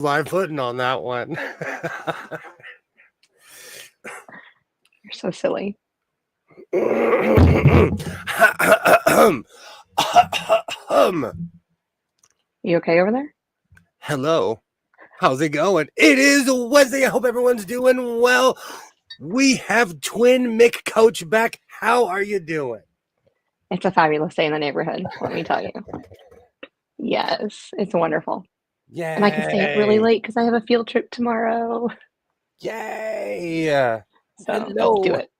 live footing on that one. You're so silly. You okay over there? Hello. How's it going? It is Wednesday. I hope everyone's doing well. We have twin Mick Coach back. How are you doing? It's a fabulous day in the neighborhood, let me tell you. Yes, it's wonderful. Yay. And I can stay up really late because I have a field trip tomorrow. Yay. So Hello. let's do it.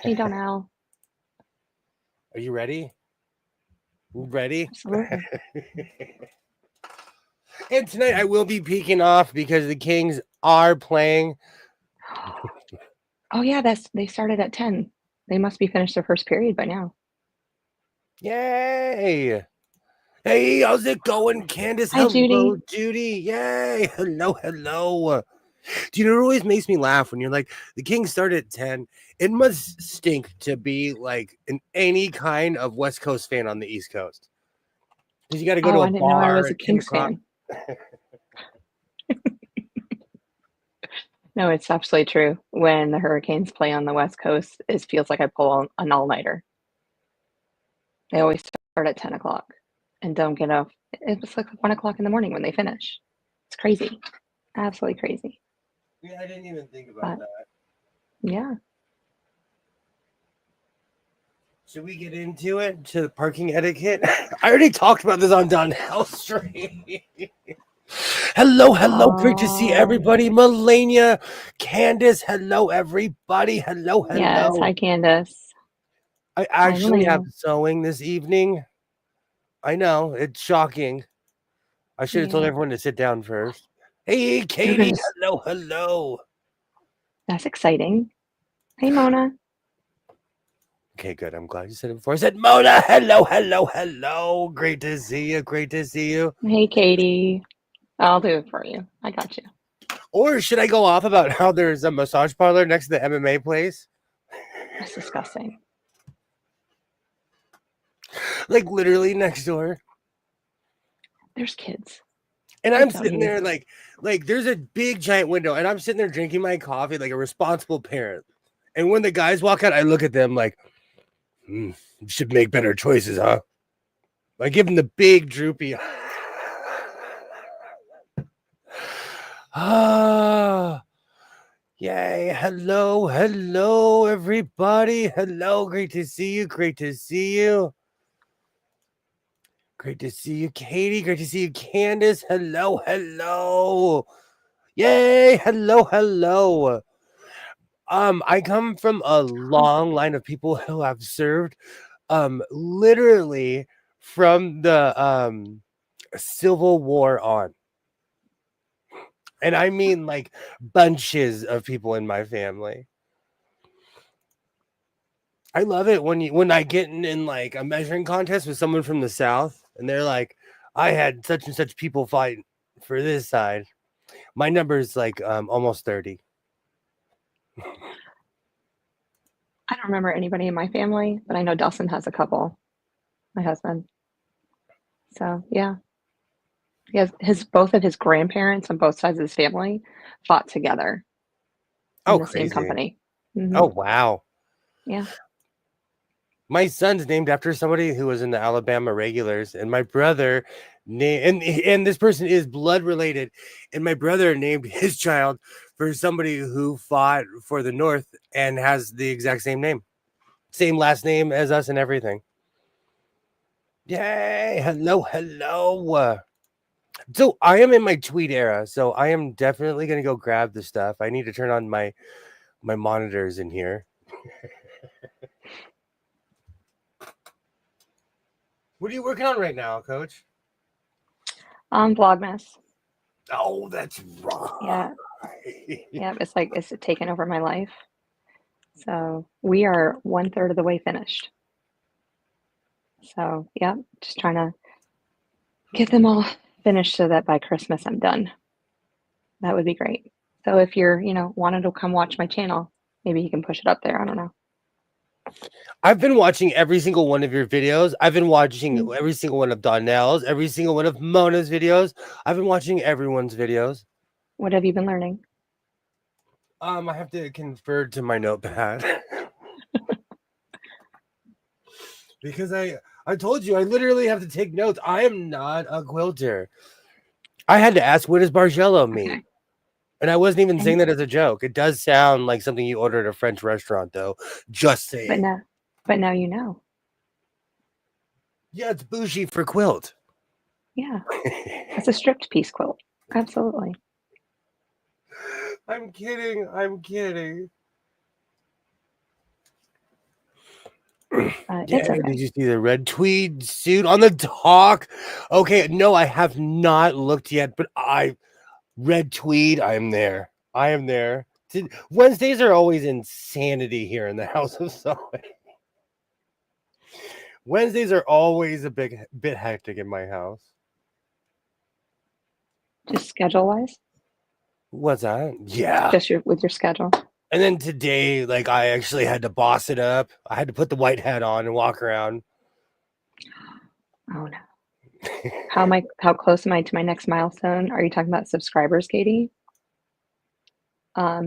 Hey, Donnell. Are you ready? Ready? Absolutely. And tonight I will be peeking off because the Kings are playing. Oh yeah, they started at 10. They must be finished their first period by now. Yay! Hey, how's it going, Candace? Hi, Hello, Judy. Judy. Yay! Hello. Do you know what always makes me laugh when you're like, the Kings started at 10? It must stink to be like any kind of West Coast fan on the East Coast. Because you got to go to a I didn't bar know I was a at 10 Kings o'clock. fan. No, it's absolutely true. When the Hurricanes play on the West Coast, it feels like I pull an all-nighter. They always start at 10 o'clock and don't get off. It's like 1 o'clock in the morning when they finish. It's crazy. Absolutely crazy. Yeah, I didn't even think about that. Yeah. Should we get into it? To the parking etiquette? I already talked about this on Donnell Street. Hello. Great to see everybody. Melania, Candace, hello, everybody. Hello. Yes, hi, Candace. I actually have sewing this evening. I know, it's shocking. I should have told everyone to sit down first. Hey, Katie, hello. That's exciting. Hey, Mona. Okay, good. I'm glad you said it before. I said, Mona, hello. Great to see you. Hey, Katie. I'll do it for you. I got you. Or should I go off about how there's a massage parlor next to the MMA place? That's disgusting. Like literally next door. There's kids. And I'm sitting there like there's a big giant window and I'm sitting there drinking my coffee like a responsible parent. And when the guys walk out, I look at them like, you should make better choices, huh? I give them the big droopy. Yay. Hello, everybody. Hello. Great to see you. Great to see you, Katie. Great to see you, Candace. Hello. Yay. Hello. I come from a long line of people who have served literally from the Civil War on. And I mean like bunches of people in my family. I love it when I get in like a measuring contest with someone from the South and they're like, I had such and such people fight for this side. My number is like almost 30. I don't remember anybody in my family, but I know Dawson has a couple. My husband. So yeah. He has both of his grandparents on both sides of his family fought together in the same company. Mm-hmm. Oh wow. Yeah. My son's named after somebody who was in the Alabama Regulars, and my brother and this person is blood related, and my brother named his child for somebody who fought for the North and has the exact same name. Same last name as us and everything. Yay. Hello. So I am in my tweed era, so I am definitely going to go grab the stuff. I need to turn on my monitors in here. What are you working on right now, Coach? Vlogmas. Oh, that's right. Yeah, it's taken over my life. So we are 1/3 of the way finished. So yeah, just trying to get them all finished so that by Christmas I'm done. That would be great. So if you're, wanting to come watch my channel, maybe you can push it up there. I don't know. I've been watching every single one of your videos. I've been watching Mm. every single one of Donnell's, every single one of Mona's videos. I've been watching everyone's videos. What have you been learning? I have to convert to my notepad. Because I told you I literally have to take notes. I am not a quilter. I had to ask, what does Bargello mean? Okay. And I wasn't even And saying that as a joke. It does sound like something you order at a French restaurant, though. Just but saying. now you know. Yeah, it's bougie for quilt. Yeah. It's a stripped piece quilt. Absolutely. I'm kidding. I'm kidding. It's Yeah, okay. did you see the red tweed suit on the dock? Okay, no, I have not looked yet, but red tweed, I am there. I am there. Wednesdays are always insanity here in the House of Sewing. Wednesdays are always a bit hectic in my house. Just schedule wise? What's that? Yeah. Just with your schedule. And then today, like, I actually had to boss it up. I had to put the white hat on and walk around. Oh no. How close am I to my next milestone? Are you talking about subscribers, Katie? I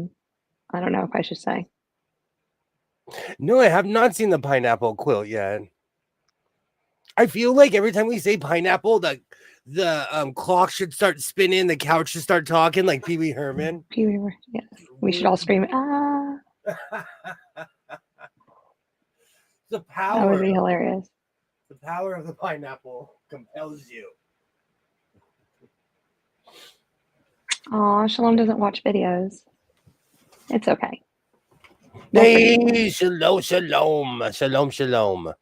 don't know if I should say. No, I have not seen the pineapple quilt yet. I feel like every time we say pineapple, the clock should start spinning, the couch should start talking like Pee Wee Herman. Pee Wee, yes. We should all scream, ah. The That power. would be hilarious. The power of the pineapple compels you. Aw, Shalom doesn't watch videos. It's okay. Hey, shalom, shalom, shalom, shalom.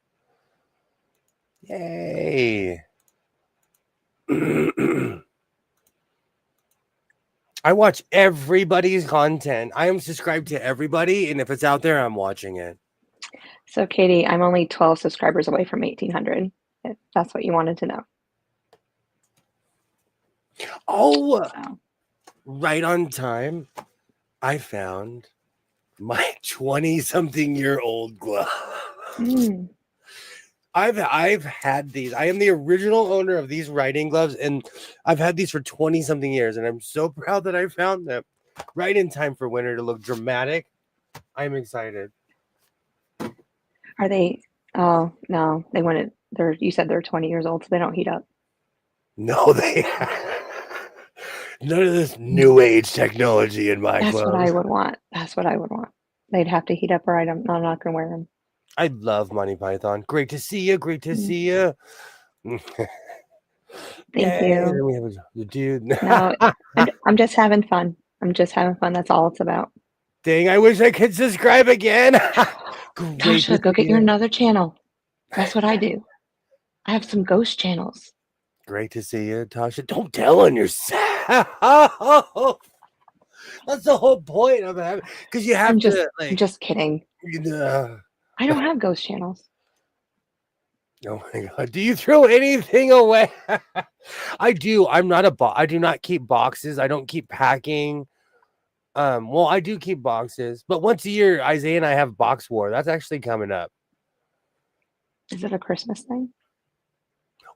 Yay. I watch everybody's content. I am subscribed to everybody, and if it's out there, I'm watching it. So, Katie, I'm only 12 subscribers away from 1,800. If that's what you wanted to know. Oh, So. Right on time. I found my 20-something-year-old glove. Mm. I've had these. I am the original owner of these writing gloves, and I've had these for 20-something years, and I'm so proud that I found them right in time for winter to look dramatic. I'm excited. Are they? Oh no, they wanted. You said they're 20 years old, so they don't heat up. No, they none of this new age technology in my That's gloves. what I would want. That's what I would want. They'd have to heat up, or I'm not gonna wear them. I love Monty Python. Great to see you. Great to see you. Thank you. We have the dude. No, I'm just having fun. I'm just having fun. That's all it's about. Dang, I wish I could subscribe again. Tasha, go get your another channel. That's what I do. I have some ghost channels. Great to see you, Tasha. Don't tell on yourself. That's the whole point of it. Because you have I'm just, to. Like, I'm just kidding. I don't have ghost channels. Oh my god! Do you throw anything away? I do. I'm not I do not keep boxes. I don't keep packing. Well, I do keep boxes, but once a year, Isaiah and I have box war. That's actually coming up. Is it a Christmas thing?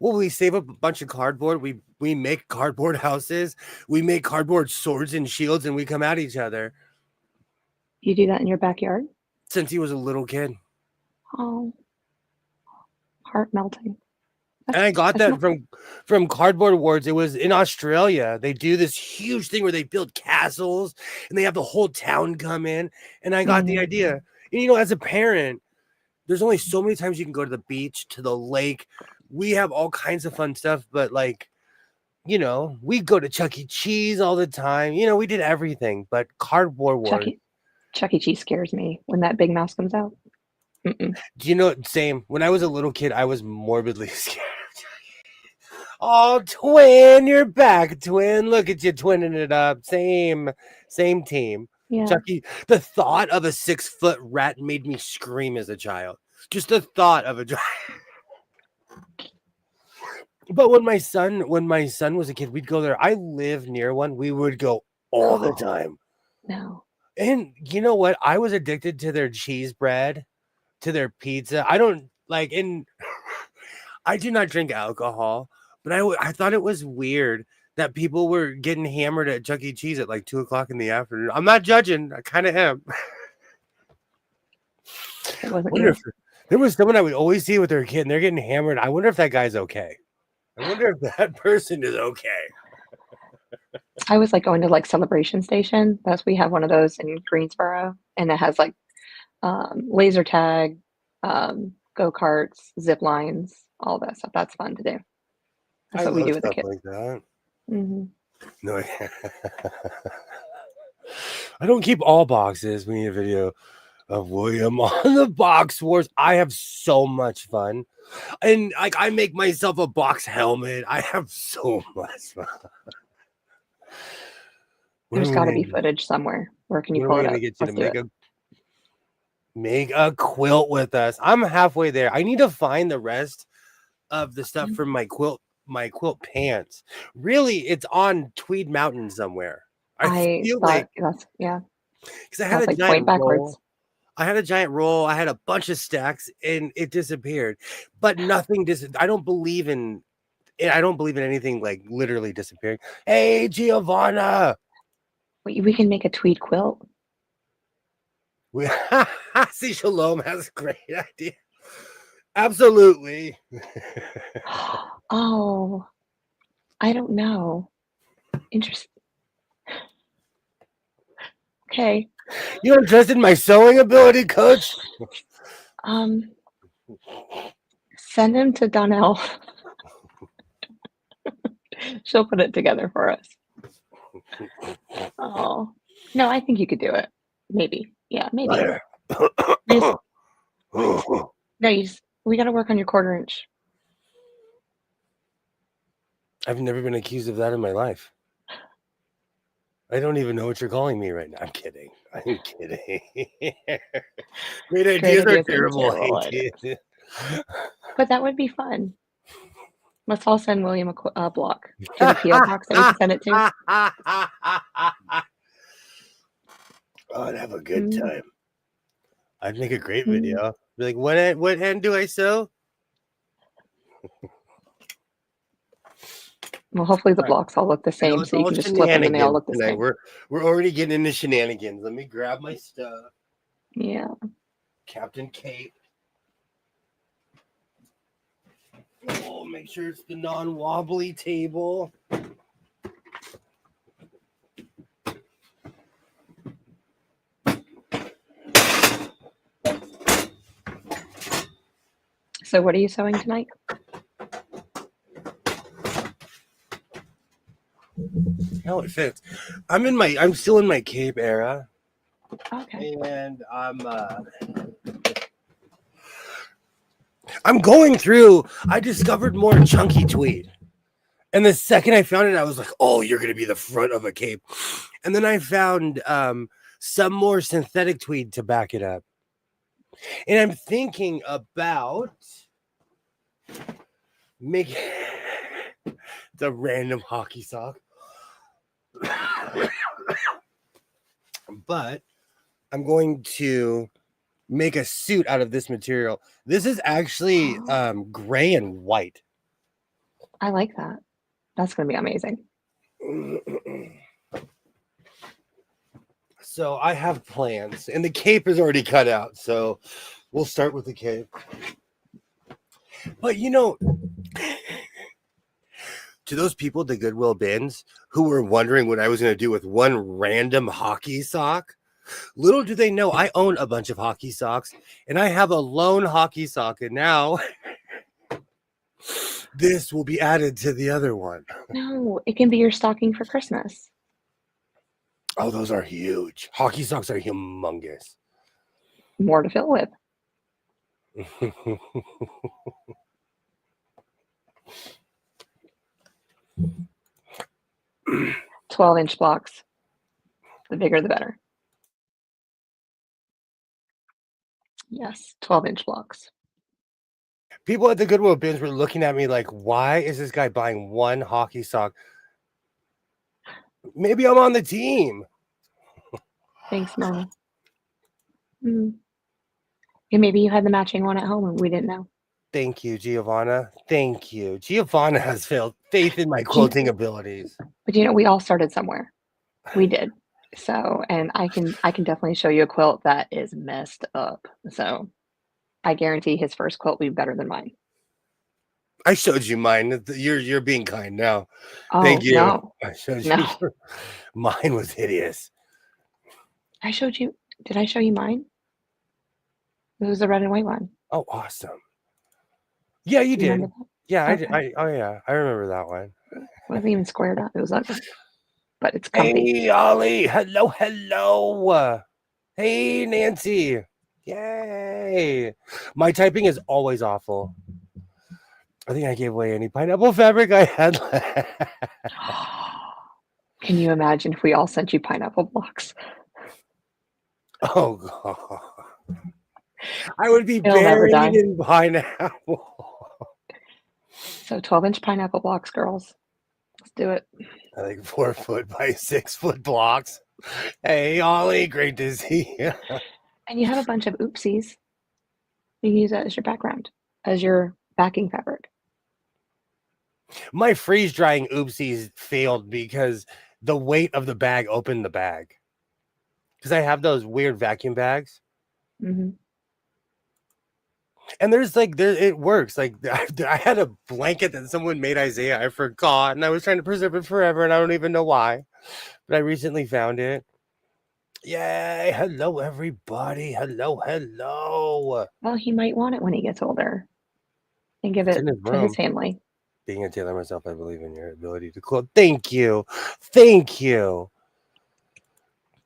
Well, we save up a bunch of cardboard. We make cardboard houses. We make cardboard swords and shields, and we come at each other. You do that in your backyard? Since he was a little kid. Oh, heart melting. And I got that from Cardboard Awards. It was in Australia. They do this huge thing where they build castles and they have the whole town come in. And I got the idea. And, as a parent, there's only so many times you can go to the beach, to the lake. We have all kinds of fun stuff, but we go to Chuck E. Cheese all the time. We did everything, but Cardboard Awards. Chuck E. Cheese scares me when that big mouse comes out. Do you know, same. When I was a little kid, I was morbidly scared. Oh, twin, you're back, twin. Look at you twinning it up. Same team. Yeah. Chucky, the thought of a 6-foot rat made me scream as a child. Just the thought of a giant. But when my son was a kid, we'd go there. I live near one. We would go all the time. No. And you know what? I was addicted to their cheese bread. to their pizza. I don't like, and I do not drink alcohol, but I thought it was weird that people were getting hammered at Chuck E. Cheese at like 2 o'clock in the afternoon. I'm not judging. I kind of am. It wasn't Wonder you. if there was someone I would always see with their kid and they're getting hammered. I wonder if that guy's okay. I wonder if that person is okay. I was like going to like Celebration Station. We have one of those in Greensboro, and it has like laser tag, go-karts, zip lines, all that stuff. That's fun to do. That's I what we do love with the stuff kids. like that. Mm-hmm. No, I don't keep all boxes. We need a video of William on the box wars. I have so much fun. And like I make myself a box helmet. I have so much fun. There's got to be footage somewhere. Where can you pull it up? Gonna get you Let's to make a quilt with us. I'm halfway there. I need to find the rest of the stuff from my quilt pants. Really, it's on Tweed Mountain somewhere. I feel like that's because I had a like giant point backwards. roll. I had a giant roll. I had a bunch of stacks, and it disappeared. But nothing I don't believe in anything like literally disappearing. Hey, Giovanna. We can make a tweed quilt. See, Shalom has a great idea. Absolutely. Oh, I don't know. Interesting. Okay. You don't trust in my sewing ability, coach? Send him to Donnell. She'll put it together for us. Oh, no, I think you could do it. Maybe. Yeah, maybe. No, we got to work on your 1/4 inch. I've never been accused of that in my life. I don't even know what you're calling me right now. I'm kidding. Great ideas are terrible ideas. But that would be fun. Let's all send William a block. Do you have a PO box that we can send it to? Oh, I'd have a good time. I'd make a great video. Be like, what end do I sew? Well, hopefully the blocks all look the same, so you can just flip them and they all look the same. We're already getting into shenanigans. Let me grab my stuff. Yeah. Captain Cape. Oh, make sure it's the non-wobbly table. So what are you sewing tonight? How it fits. I'm still in my cape era. Okay. And I'm going through. I discovered more chunky tweed. And the second I found it, I was like, oh, you're gonna be the front of a cape. And then I found some more synthetic tweed to back it up. And I'm thinking about making the random hockey sock. But I'm going to make a suit out of this material. This is actually gray and white. I like that. That's going to be amazing. So I have plans, and the cape is already cut out. So we'll start with the cape. But you know, to those people at the Goodwill bins who were wondering what I was going to do with one random hockey sock, little do they know I own a bunch of hockey socks, and I have a lone hockey sock, and now this will be added to the other one. No, it can be your stocking for Christmas. Oh, those are huge. Hockey socks are humongous. More to fill with. 12-inch blocks. The bigger, the better. Yes, 12-inch blocks. People at the Goodwill bins were looking at me like, why is this guy buying one hockey sock? Maybe I'm on the team. Thanks, Mama. Mm. Yeah, maybe you had the matching one at home and we didn't know. Thank you, Giovanna. Thank you. Giovanna has faith in my Do you quilting abilities. but, we all started somewhere. We did. So, and I can definitely show you a quilt that is messed up. So, I guarantee his first quilt will be better than mine. I showed you mine. You're being kind now. Thank Oh, you. no. I showed you. No. Mine was hideous. I showed you did I show you mine? It was the red and white one. Oh, awesome. Yeah, you Do you did. remember Yeah, that? I did. Okay. Oh yeah, I remember that one. It wasn't even squared up. It was ugly, but it's comfy. Hey, Ollie. Hello, hello. Hey, Nancy. Yay. My typing is always awful. I think I gave away any pineapple fabric I had left. Can you imagine if we all sent you pineapple blocks? Oh, God. I would be It'll never buried die. in pineapple. So 12-inch pineapple blocks, girls. Let's do it. I think 4 foot by 6 foot blocks. Hey, Ollie. Great to see you. And you have a bunch of oopsies. You can use that as your background, as your backing fabric. My freeze drying oopsies failed because the weight of the bag opened the bag. Because I have those weird vacuum bags. Mm-hmm. And it works. Like I had a blanket that someone made Isaiah. I forgot, and I was trying to preserve it forever, and I don't even know why. But I recently found it. Yay! Hello, everybody. Hello, hello. Well, he might want it when he gets older and give It's it in his to his room. family. Being a tailor myself, I believe in your ability to quote. Thank you. Thank you.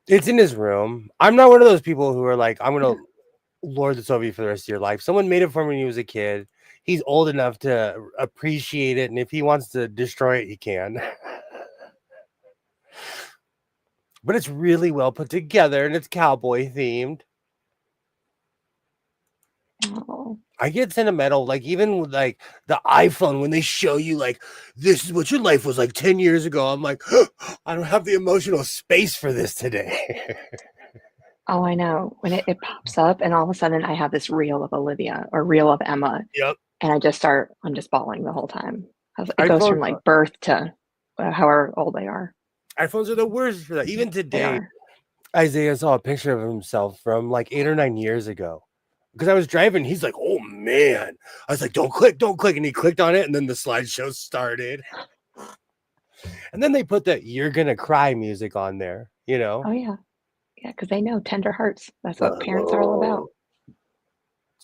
It's in his room. I'm not one of those people who are like, I'm going to lord this over you for the rest of your life. Someone made it for me when he was a kid. He's old enough to appreciate it. And if he wants to destroy it, he can. But it's really well put together and it's cowboy themed. Oh. I get sentimental, like even with like the iPhone, when they show you like this is what your life was like 10 years ago. I'm like, I don't have the emotional space for this today. Oh, I know. When it pops up and all of a sudden I have this reel of Olivia or reel of Emma, Yep. and I'm just bawling the whole time. It goes from iPhones, like birth to however old they are. iPhones are the worst for that. Even They today, are. Isaiah saw a picture of himself from like 8 or 9 years ago. Because I was driving, he's like, "Oh man!" I was like, "Don't click, don't click," and he clicked on it, and then the slideshow started. And then they put the "You're gonna cry" music on there, you know. Oh yeah. Yeah, because they know tender hearts. That's what parents are all about.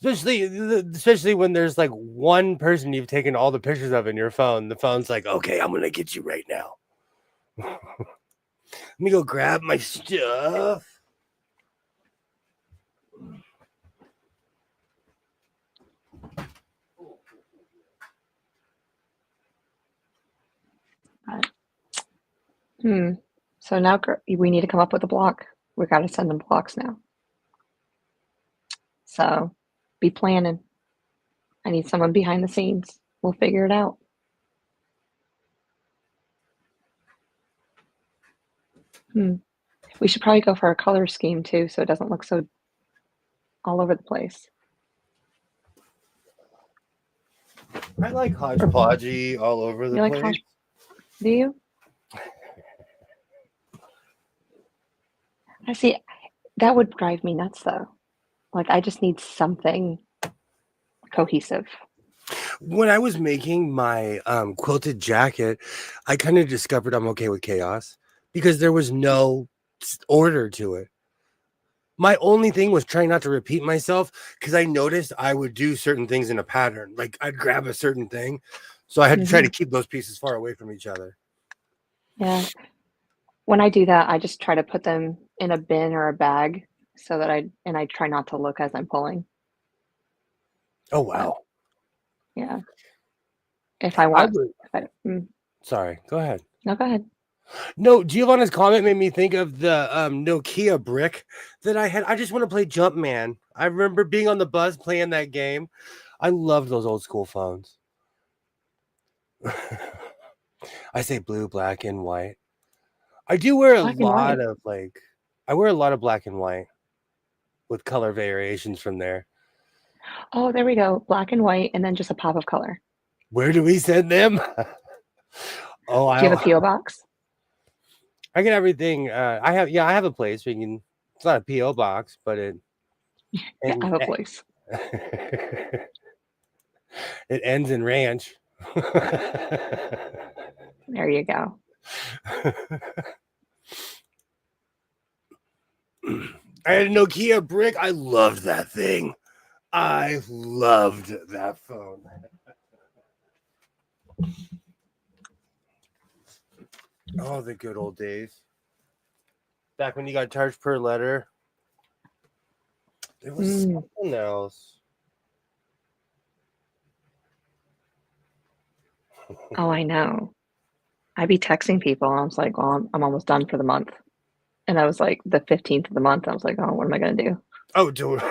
Oh. Especially when there's like one person you've taken all the pictures of in your phone. The phone's like, "Okay, I'm gonna get you right now." Let me go grab my stuff. So now we need to come up with a block. We got to send them blocks now. So be planning. I need someone behind the scenes. We'll figure it out. We should probably go for a color scheme too, so it doesn't look so all over the place. I like hodgepodgey all over the You like place. Do you? I see. That would drive me nuts though. Like I just need something cohesive. When I was making my quilted jacket, I kind of discovered I'm okay with chaos because there was no order to it. My only thing was trying not to repeat myself because I noticed I would do certain things in a pattern. Like I'd grab a certain thing. So I had to try to keep those pieces far away from each other. Yeah. When I do that, I just try to put them in a bin or a bag so that I try not to look as I'm pulling. Oh, But wow. yeah. If I want, Sorry, go ahead. No, go ahead. No, Giovanna's comment made me think of the Nokia brick that I had. I just want to play Jumpman. I remember being on the bus playing that game. I loved those old school phones. I say blue, black, and white. I do wear a lot of I wear a lot of black and white with color variations from there. Oh, there we go. Black and white, and then just a pop of color. Where do we send them? Oh, Do you have a PO box? I get everything. I have a place where you can. It's not a PO box, but it Yeah, I and have a place. it ends in ranch. There you go. I had a Nokia brick. I loved that thing. I loved that phone. Oh, the good old days. Back when you got charged per letter. There was something else. Oh, I know. I'd be texting people, and I was like, "Well, I'm almost done for the month." And I was like, the 15th of the month. I was like, "Oh, what am I gonna do?" Oh, dude.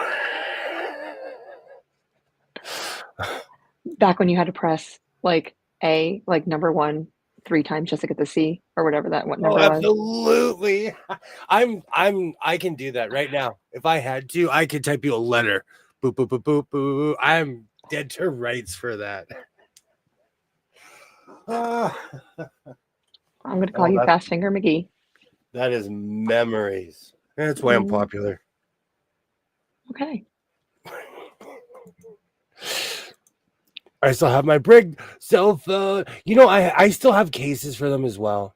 Back when you had to press like A, like number one, 3 times just to get the C or whatever that what Oh, number was. absolutely. I can do that right now. If I had to, I could type you a letter. Boop, boop, boop, boop, boop. I'm dead to rights for that. I'm gonna call you Fast Finger McGee. That is memories. That's why I'm popular. Okay. I still have my Brig cell phone. You know, I still have cases for them as well.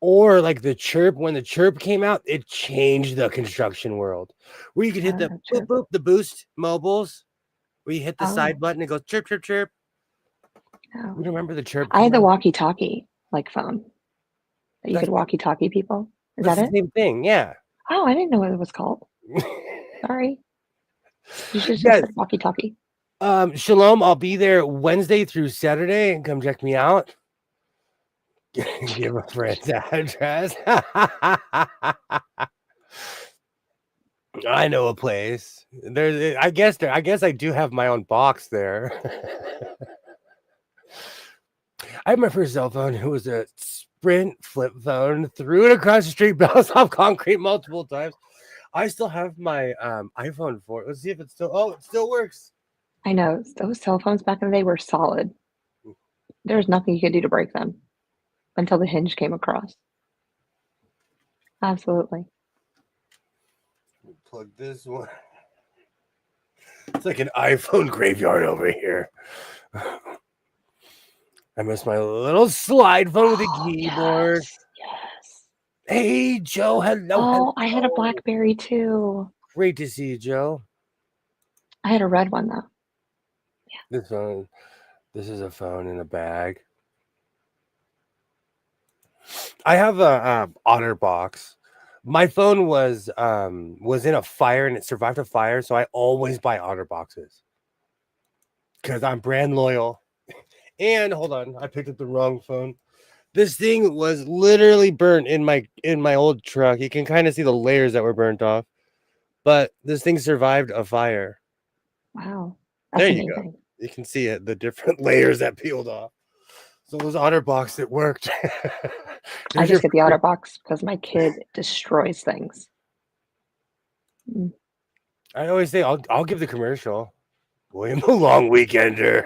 Or like the Chirp, when the Chirp came out, it changed the construction world. Where you could hit the boop, boop, the boost mobiles, where you hit the side button, it goes chirp, chirp, chirp. Oh. You remember the Chirp? I had the walkie-talkie like phone that you could walkie-talkie people. Is that the it? same thing, yeah. Oh, I didn't know what it was called. Sorry. You should just say walkie-talkie. Shalom, I'll be there Wednesday through Saturday and come check me out. Give a friend's address. I know a place. I guess I do have my own box there. I had my first cell phone. It was a Sprint flip phone. Threw it across the street, bounced off concrete multiple times. I still have my iPhone 4. Let's see if it still. Oh, it still works. I know those cell phones back in the day were solid. There was nothing you could do to break them until the hinge came across. Absolutely. Plug this one. It's like an iPhone graveyard over here. I miss my little slide phone with a keyboard. Yes. Hey, Joe. Hello. Oh, hello. I had a BlackBerry too. Great to see you, Joe. I had a red one though. Yeah. This is a phone in a bag. I have a OtterBox. My phone was in a fire and it survived a fire, so I always buy OtterBoxes because I'm brand loyal. And hold on, I picked up the wrong phone. This thing was literally burnt in my old truck. You can kind of see the layers that were burnt off, but this thing survived a fire. Wow, that's There amazing. You go. You can see it, the different layers that peeled off. So it was OtterBox that worked. I just get the OtterBox because my kid destroys things. I always say I'll give the commercial. William the Long Weekender.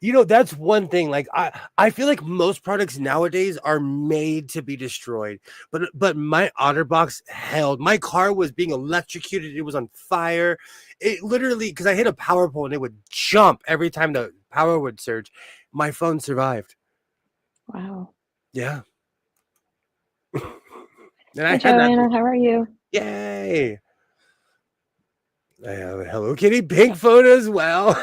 You know, that's one thing. Like I feel like most products nowadays are made to be destroyed. But my OtterBox held. My car was being electrocuted. It was on fire. It literally, because I hit a power pole and it would jump every time the power would surge. My phone survived. Wow. Yeah. And hey, Joanna, how are you? Yay. I have a Hello Kitty pink phone as well.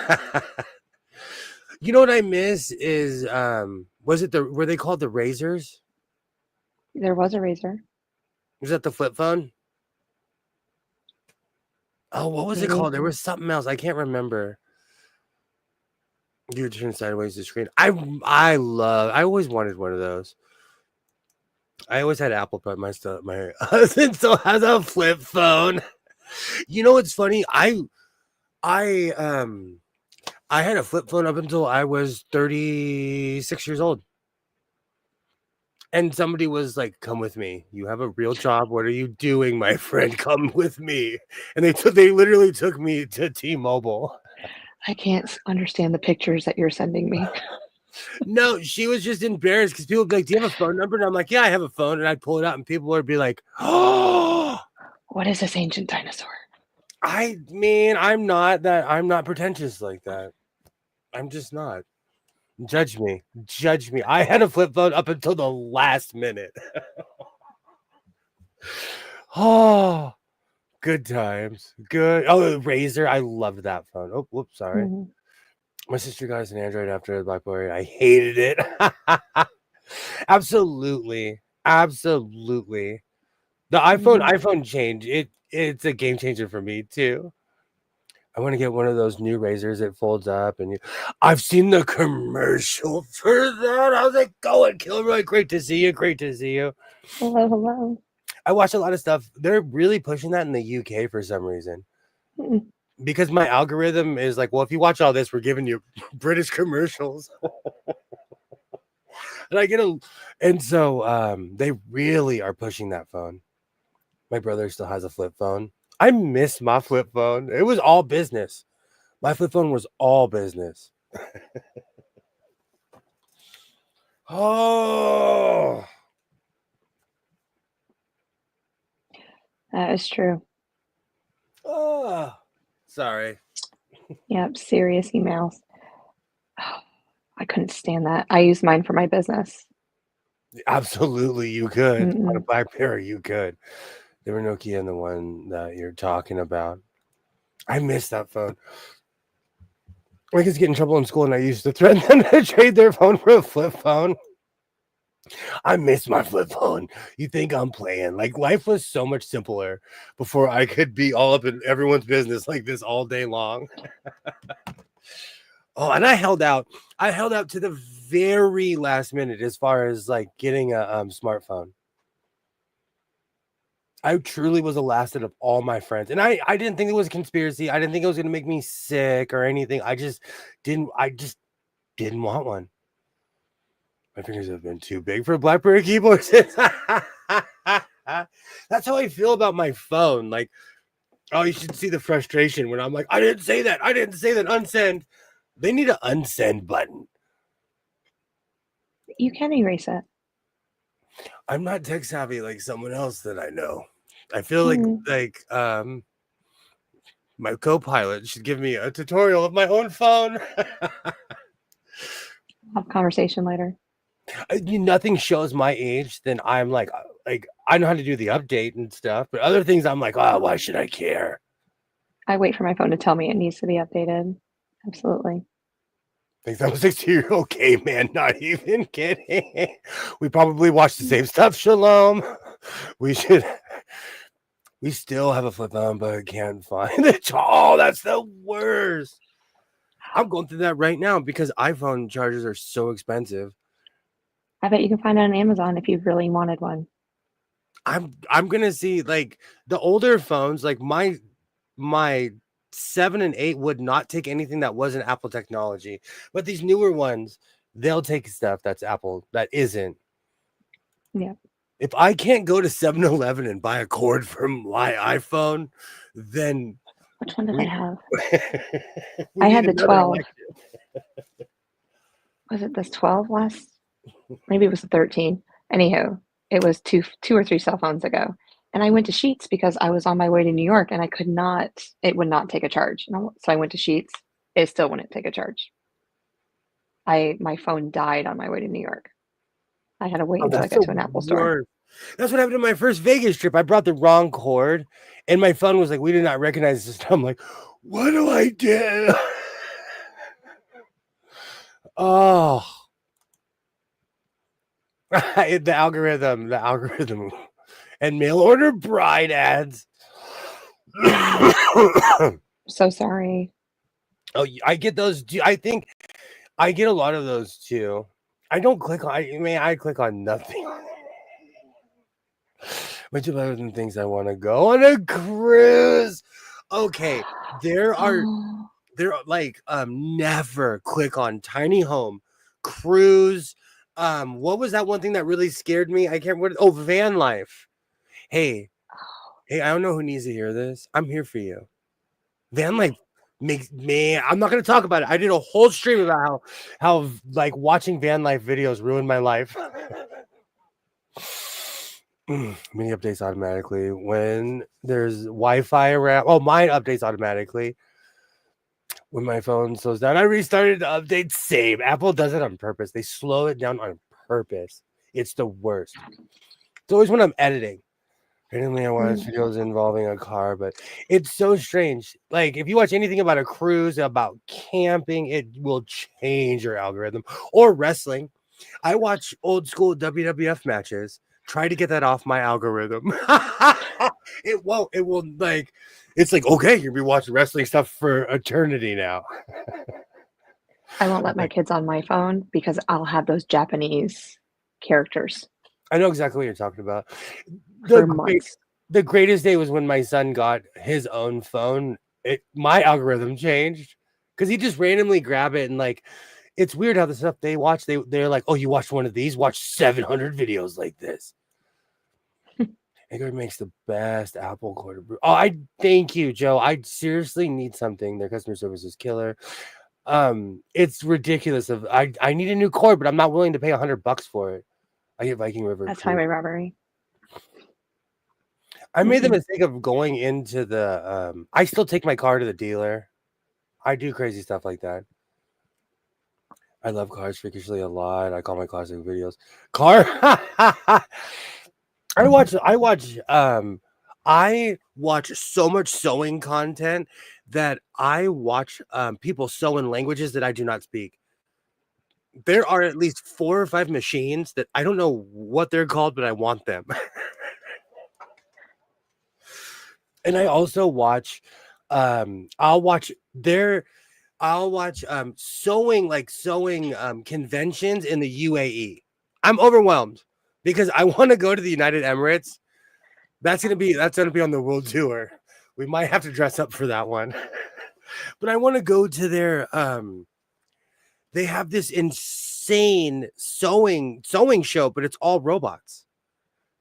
You know what I miss is were they called the Razors? There was a Razor. Was that the flip phone? Oh, what was it called? There was something else. I can't remember. You turn sideways the screen. I always wanted one of those. I always had Apple, but my husband still has a flip phone. You know what's funny? I had a flip phone up until I was 36 years old. And somebody was like, "Come with me. You have a real job. What are you doing, my friend? Come with me." And they literally took me to T-Mobile. I can't understand the pictures that you're sending me. No, she was just embarrassed because people would be like, "Do you have a phone number?" And I'm like, "Yeah, I have a phone." And I'd pull it out, and people would be like, "Oh." What is this ancient dinosaur? I mean, I'm not pretentious like that. I'm just not. Judge me. Judge me. I had a flip phone up until the last minute. Oh, good times. Good. Oh, Razor. I loved that phone. Oh, whoops, sorry. Mhm. My sister got us an Android after the BlackBerry. I hated it. Absolutely. Absolutely. The iPhone change. It's a game changer for me too. I want to get one of those new razors that folds up, and I've seen the commercial for that. I was like, "Go and Kilroy, great to see you, great to see you." Hello, hello. I watch a lot of stuff. They're really pushing that in the UK for some reason Mm. because my algorithm is like, well, if you watch all this, we're giving you British commercials, and they really are pushing that phone. My brother still has a flip phone. I miss my flip phone. It was all business. My flip phone was all business. Oh, That is true. sorry. Yep, serious emails. I couldn't stand that. I use mine for my business. Absolutely, you could. On a Mm-mm. BlackBerry, you could. There were Nokia and the one that you're talking about. I miss that phone. I used to get in trouble in school, and I used to threaten them to trade their phone for a flip phone. I miss my flip phone. You think I'm playing? Like life was so much simpler before I could be all up in everyone's business like this all day long. Oh, and I held out. I held out to the very last minute as far as like getting a smartphone. I truly was the last of all my friends. And I didn't think it was a conspiracy. I didn't think it was gonna make me sick or anything. I just didn't want one. My fingers have been too big for BlackBerry keyboards. That's how I feel about my phone. Like, oh, you should see the frustration when I'm like, I didn't say that. I didn't say that. Unsend. They need an unsend button. You can erase it. I'm not tech savvy like someone else that I know. I feel Mm. like my co-pilot should give me a tutorial of my own phone. Have a conversation later. Nothing shows my age, then I'm like I know how to do the update and stuff, but other things I'm like, oh, why should I care? I wait for my phone to tell me it needs to be updated. Absolutely. Like I'm a 60-year-old caveman, not even kidding. We probably watch the same stuff. Shalom. We should. We still have a flip phone, but can't find it. Oh, that's the worst. I'm going through that right now because iPhone chargers are so expensive. I bet you can find it on Amazon if you really wanted one. I'm gonna see like the older phones, like my 7 and 8 would not take anything that wasn't Apple technology, but these newer ones, they'll take stuff that's Apple that isn't. Yeah. If I can't go to 7-Eleven and buy a cord for my iPhone, then Which one did I we have? we I need had the another 12. election. Was it this 12 last? Maybe it was the 13. Anyhow, it was two or three cell phones ago. And I went to Sheets because I was on my way to New York and it would not take a charge. So I went to Sheets. It still wouldn't take a charge. My phone died on my way to New York. I had to wait Oh, until I that's got the to an Apple store. worst. That's what happened to my first Vegas trip. I brought the wrong cord, and my phone was like, "We did not recognize this." I'm like, "What do I do?" Oh, the algorithm, and mail order bride ads. So sorry. Oh, I get those. I think I get a lot of those too. I don't click on. I click on nothing. Much better than things I want to go on a cruise. Okay, there are Oh, like never click on tiny home, cruise, What was that one thing that really scared me? I can't. Oh, van life. Hey, hey, I don't know who needs to hear this. I'm here for you. Van life makes man. I'm not gonna talk about it. I did a whole stream about how like watching van life videos ruined my life. Mini updates automatically when there's Wi-Fi around. Oh, mine updates automatically when my phone slows down. I restarted the update. Same. Apple does it on purpose. They slow it down on purpose. It's the worst. It's always when I'm editing. Randomly, I watch videos involving a car, but it's so strange. Like, if you watch anything about a cruise, about camping, it will change your algorithm. Or wrestling. I watch old school WWF matches. Try to get that off my algorithm. It won't. It will, like, it's like, okay, you'll be watching wrestling stuff for eternity now. I won't let my kids on my phone because I'll have those Japanese characters I know exactly what you're talking about. for months. The greatest day was when my son got his own phone. My algorithm changed because he just randomly grab it and like it's weird how the stuff they watch. They're like, oh, you watched one of these? Watch 700 videos like this. Igor makes the best apple quarter brew. Oh, I thank you, Joe. I seriously need something. Their customer service is killer. It's ridiculous. I need a new cord, but I'm not willing to pay $100 for it. I get Viking River. That's highway robbery. I made the mistake of going into the I still take my car to the dealer. I do crazy stuff like that. I love cars freakishly a lot. I call my classic videos. Car I watch so much sewing content that I watch people sew in languages that I do not speak. There are at least 4 or 5 machines that I don't know what they're called, but I want them. And I also watch I'll watch sewing conventions in the UAE. I'm overwhelmed because I want to go to the United Emirates. That's gonna be on the world tour. We might have to dress up for that one. But I want to go to their they have this insane sewing show, but it's all robots.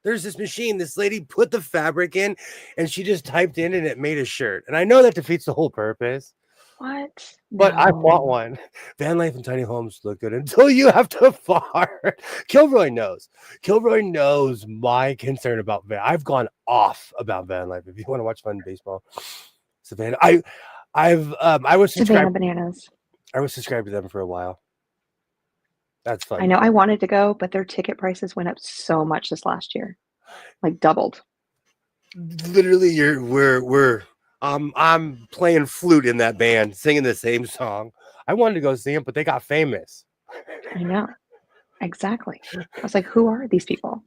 There's this machine, this lady put the fabric in and she just typed in and it made a shirt. And I know that defeats the whole purpose. What? But I want one. Van life and tiny homes look good until you have to fart. Kilroy knows. Kilroy knows my concern about van. I've gone off about van life. If you want to watch fun baseball, Savannah. I was Savannah subscribed. Bananas. I was subscribed to them for a while. That's fun. I know I wanted to go, but their ticket prices went up so much this last year, like doubled. Literally, I'm playing flute in that band, singing the same song. I wanted to go see them, but they got famous. I know. Exactly. I was like, who are these people?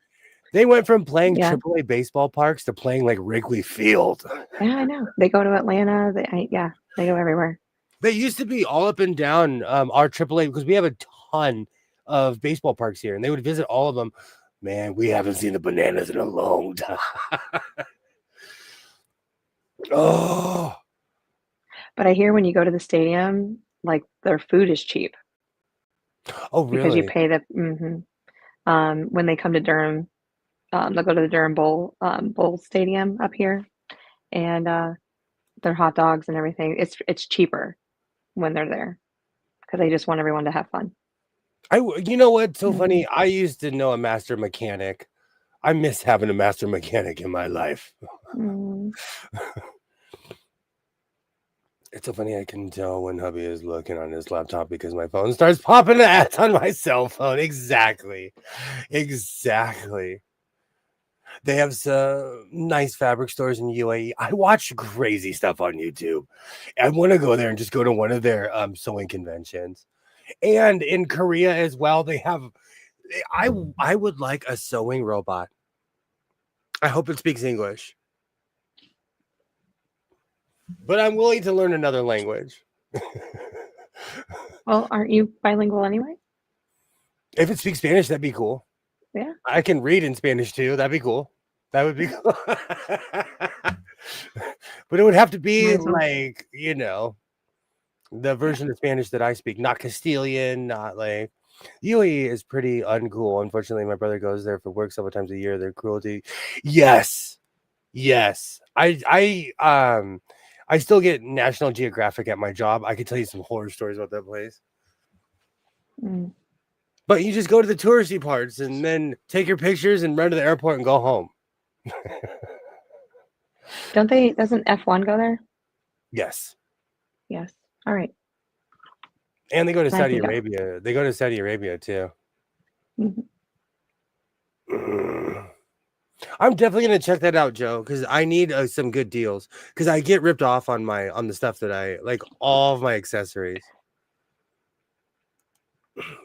They went from playing AAA baseball parks to playing like Wrigley Field. Yeah, I know. They go to Atlanta. They go everywhere. They used to be all up and down our AAA because we have a ton of baseball parks here, and they would visit all of them. Man, we haven't seen the Bananas in a long time. Oh, but I hear when you go to the stadium, like their food is cheap. Oh, really? Because you pay the when they come to Durham, they'll go to the Durham Bowl Stadium up here, and their hot dogs and everything. It's cheaper when they're there because they just want everyone to have fun. You know what's so funny? I used to know a master mechanic. I miss having a master mechanic in my life. It's so funny. I can tell when hubby is looking on his laptop because my phone starts popping ads on my cell phone. Exactly. They have some nice fabric stores in UAE. I watch crazy stuff on YouTube. I want to go there and just go to one of their sewing conventions. And in Korea as well, they have. I would like a sewing robot. I hope it speaks English. But I'm willing to learn another language. Well, aren't you bilingual anyway? If it speaks Spanish, that'd be cool. Yeah. I can read in Spanish too. That'd be cool. That would be cool. But it would have to be like, the version of Spanish that I speak, not Castilian, not like UAE is pretty uncool. Unfortunately, my brother goes there for work several times a year. Their cruelty. Yes. Yes. I still get National Geographic at my job. I could tell you some horror stories about that place. Mm. But you just go to the touristy parts and then take your pictures and run to the airport and go home. Doesn't F1 go there? Yes. Yes. All right. And they go to Then I Saudi can go. Arabia. They go to Saudi Arabia too. Mhm. I'm definitely gonna check that out, Joe, because I need some good deals. Because I get ripped off on the stuff that I like, all of my accessories.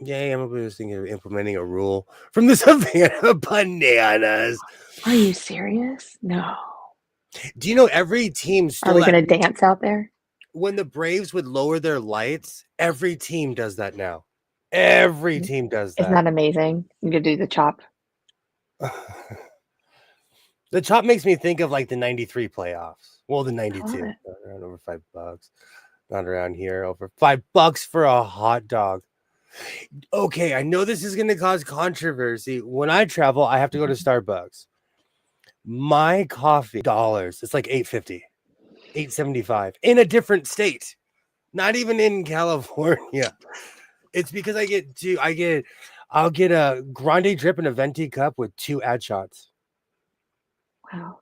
Yay! I'm just thinking of implementing a rule from the Savannah Bananas. Are you serious? No. Do you know every team Are stole we that gonna dance out there? when the Braves would lower their lights? Every team does that now. Every team does Isn't that. that amazing? You could do the chop. The chop makes me think of like the 93 playoffs. Well, the I love 92. it. Around over $5. Not around here. Over $5 for a hot dog. Okay, I know this is going to cause controversy. When I travel, I have to go to Starbucks. My coffee dollars. It's like $8.50, $8.75 in a different state. Not even in California. It's because I'll get a grande drip and a venti cup with 2 ad shots. Wow.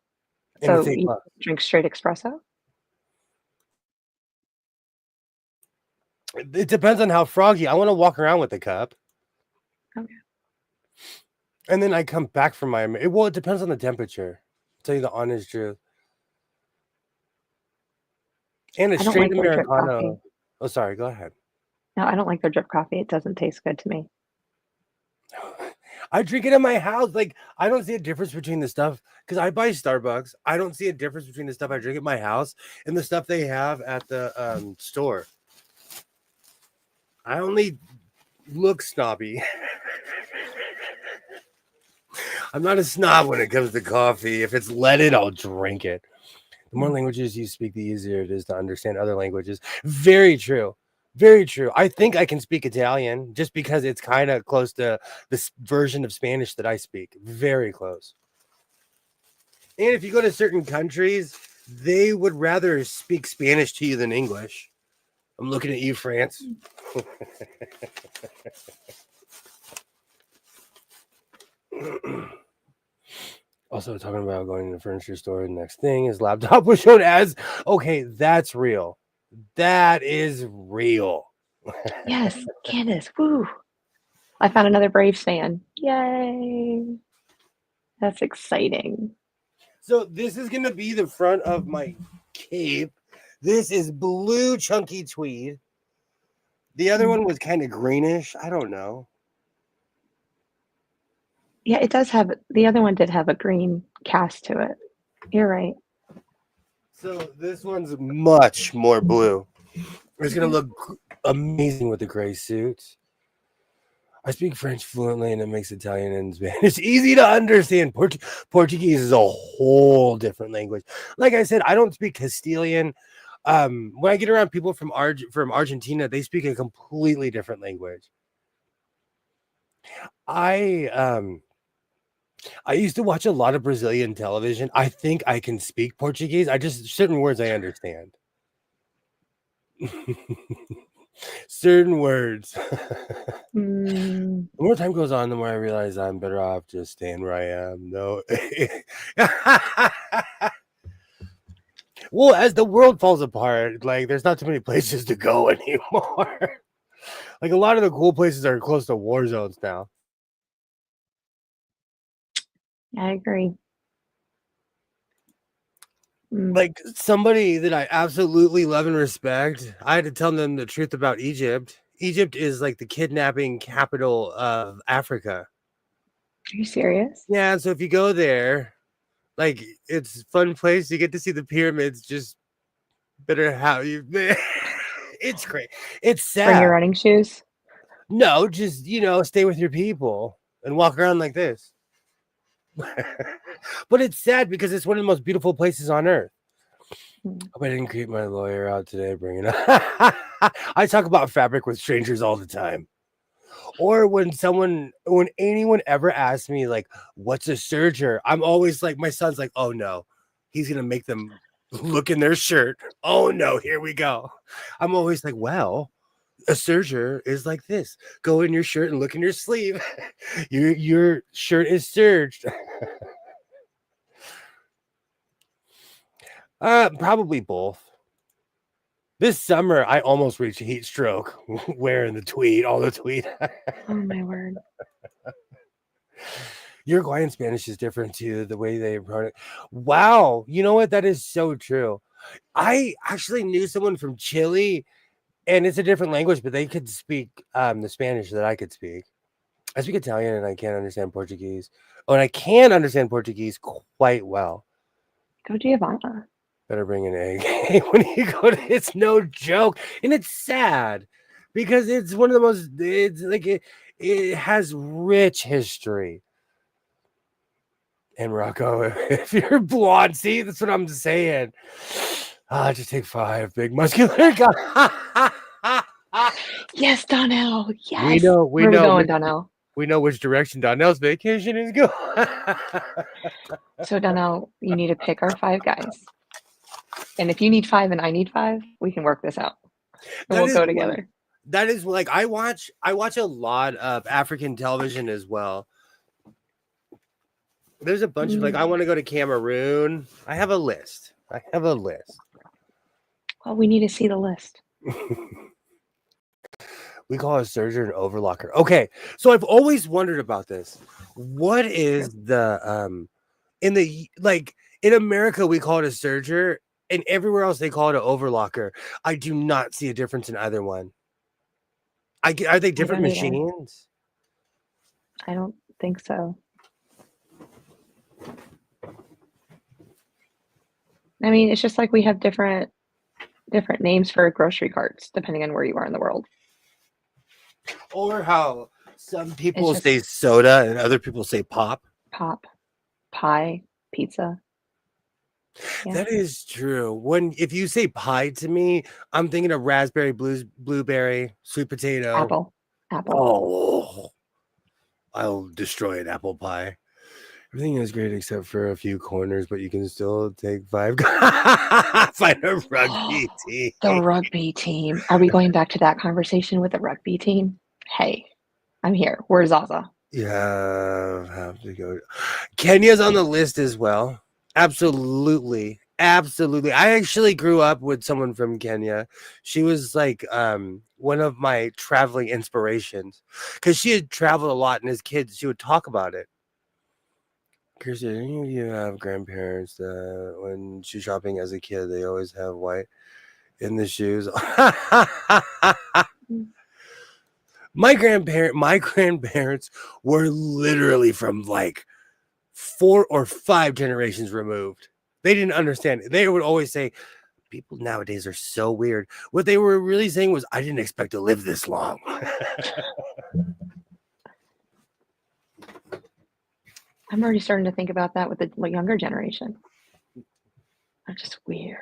And it's So you $8. drink straight espresso? It depends on how froggy. I want to walk around with the cup. Okay. And then I come back from it depends on the temperature. I'll tell you the honest truth. And a I don't straight like their drip coffee. Americano. Oh, sorry. Go ahead. No, I don't like their drip coffee. It doesn't taste good to me. I drink it in my house. Like, I don't see a difference between the stuff because I buy Starbucks. I don't see a difference between the stuff I drink at my house and the stuff they have at the store. I only look snobby. I'm not a snob when it comes to coffee. If it's leaded, I'll drink it. The more languages you speak, the easier it is to understand other languages. Very true. Very true. I think I can speak Italian just because it's kind of close to this version of Spanish that I speak. Very close. And if you go to certain countries, they would rather speak Spanish to you than English. I'm looking at you, France. Also, talking about going to the furniture store. The next thing is laptop was shown as okay. That's real. That is real. Yes, Candace. Woo. I found another Braves fan. Yay. That's exciting. So this is gonna be the front of my cape. This is blue chunky tweed. The other one was kind of greenish. I don't know. Yeah, it does have the other one did have a green cast to it. You're right. So this one's much more blue. It's gonna look amazing with the gray suit. I speak French fluently, and it makes Italian and Spanish easy to understand. Portuguese is a whole different language. Like I said, I don't speak Castilian. When I get around people from Argentina, they speak a completely different language. I used to watch a lot of Brazilian television. I think I can speak Portuguese. I just certain words I understand. Certain words. The more time goes on, the more I realize I'm better off just staying where I am. No. Well, as the world falls apart, like there's not too many places to go anymore. Like a lot of the cool places are close to war zones now. I agree. Like somebody that I absolutely love and respect, I had to tell them the truth about Egypt. Egypt is like the kidnapping capital of Africa. Are you serious? Yeah, so if you go there, like it's a fun place. You get to see the pyramids. Just better how you. It's great. It's sad. Bring your running shoes. No, just stay with your people and walk around like this. But it's sad because it's one of the most beautiful places on earth. Hope I didn't creep my lawyer out today bringing up. I talk about fabric with strangers all the time. Or when anyone ever asks me like, what's a serger? I'm always like, my son's like, oh no, he's gonna make them look in their shirt. Oh no, here we go. I'm always like, well, a serger is like this. Go in your shirt and look in your sleeve. Your shirt is serged. Probably both. This summer, I almost reached a heat stroke wearing the tweed, all the tweed. Oh my word. Uruguayan Spanish is different too, the way they wrote it. Wow. You know what? That is so true. I actually knew someone from Chile, and it's a different language, but they could speak the Spanish that I could speak. I speak Italian and I can't understand Portuguese. Oh, and I can understand Portuguese quite well. Go Giovanna. Better bring an egg when you go to. It's no joke, and it's sad because it's one of the most. It's like it has rich history. And Rocco, if you're blonde, see, that's what I'm saying. Just take 5 big muscular guys. Yes, Donnell. Yes. We know. Where are we going, Donnell? We know which direction Donnell's vacation is going. So Donnell, you need to pick our 5 guys. And if you need 5 and I need 5, we can work this out. And we'll go together. That is like I watch a lot of African television as well. There's a bunch of like I want to go to Cameroon. I have a list. Well, we need to see the list. We call a serger an overlocker. Okay, so I've always wondered about this. What is the in America we call it a serger, and everywhere else they call it an overlocker. I do not see a difference in either one. Are they different machines? I don't think so. I mean, it's just like we have different names for grocery carts depending on where you are in the world. Or how some people say soda and other people say pop. Pop, pie, pizza. Yeah. That is true. If you say pie to me, I'm thinking of raspberry, blueberry, sweet potato, apple. Oh, I'll destroy an apple pie. Everything is great except for a few corners, but you can still take 5. Find a rugby team. The rugby team. Are we going back to that conversation with the rugby team? Hey, I'm here. Where's Zaza? Yeah, have to go. Kenya's on the list as well. Absolutely. I actually grew up with someone from Kenya. She was like one of my traveling inspirations because she had traveled a lot, and as kids, she would talk about it. Kirsty, do any of you have grandparents that when shoe shopping as a kid, they always have white in the shoes? My grandparents were literally from like 4 or 5 generations removed. They didn't understand. They would always say, people nowadays are so weird. What they were really saying was, I didn't expect to live this long. I'm already starting to think about that with the younger generation. That's just weird.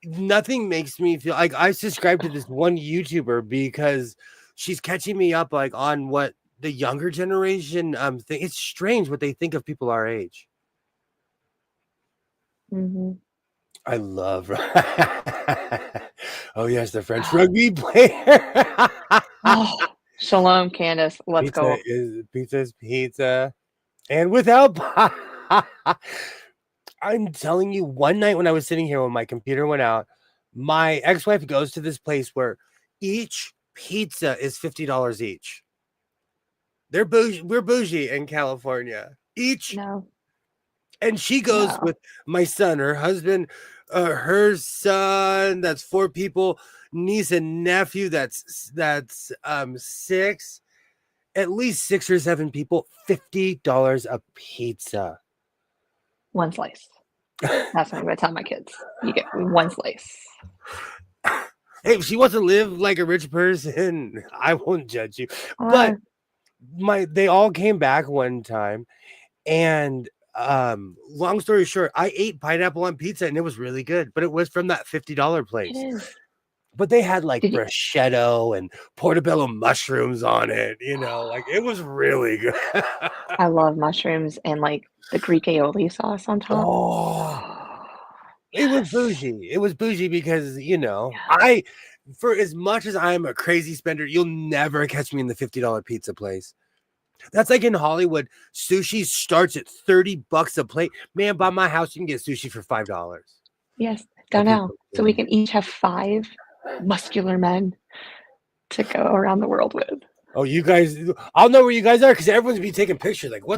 Nothing makes me feel like I subscribe to this one YouTuber because she's catching me up like on what the younger generation think. It's strange what they think of people our age. Mm-hmm. I love. Oh yes, the French rugby player. Oh, shalom, Candace. Let's go. Pizza's pizza, and without. I'm telling you, one night when I was sitting here when my computer went out, my ex-wife goes to this place where each pizza is $50 each. They're bougie. We're bougie in California. Each. No. And she goes with my son, her husband, her son. That's 4 people. Niece and nephew. That's 6. At least 6 or 7 people. $50 a pizza. 1 slice. That's what I'm going to tell my kids. You get 1 slice. Hey, if she wants to live like a rich person, I won't judge you. But they all came back one time, and long story short, I ate pineapple on pizza and it was really good, but it was from that $50 place. But they had like Did you prosciutto and portobello mushrooms on it, like it was really good. I love mushrooms and, like, the Greek aioli sauce on top. Oh, it was Yes. bougie. It was bougie because, Yes. for as much as I'm a crazy spender, you'll never catch me in the $50 pizza place. That's like in Hollywood, sushi starts at $30 a plate. Man, by my house, you can get sushi for $5. Yes. Are Donnell, people so we kidding? can each have 5 muscular men to go around the world with. Oh, you guys, I'll know where you guys are because everyone's be taking pictures. Like, who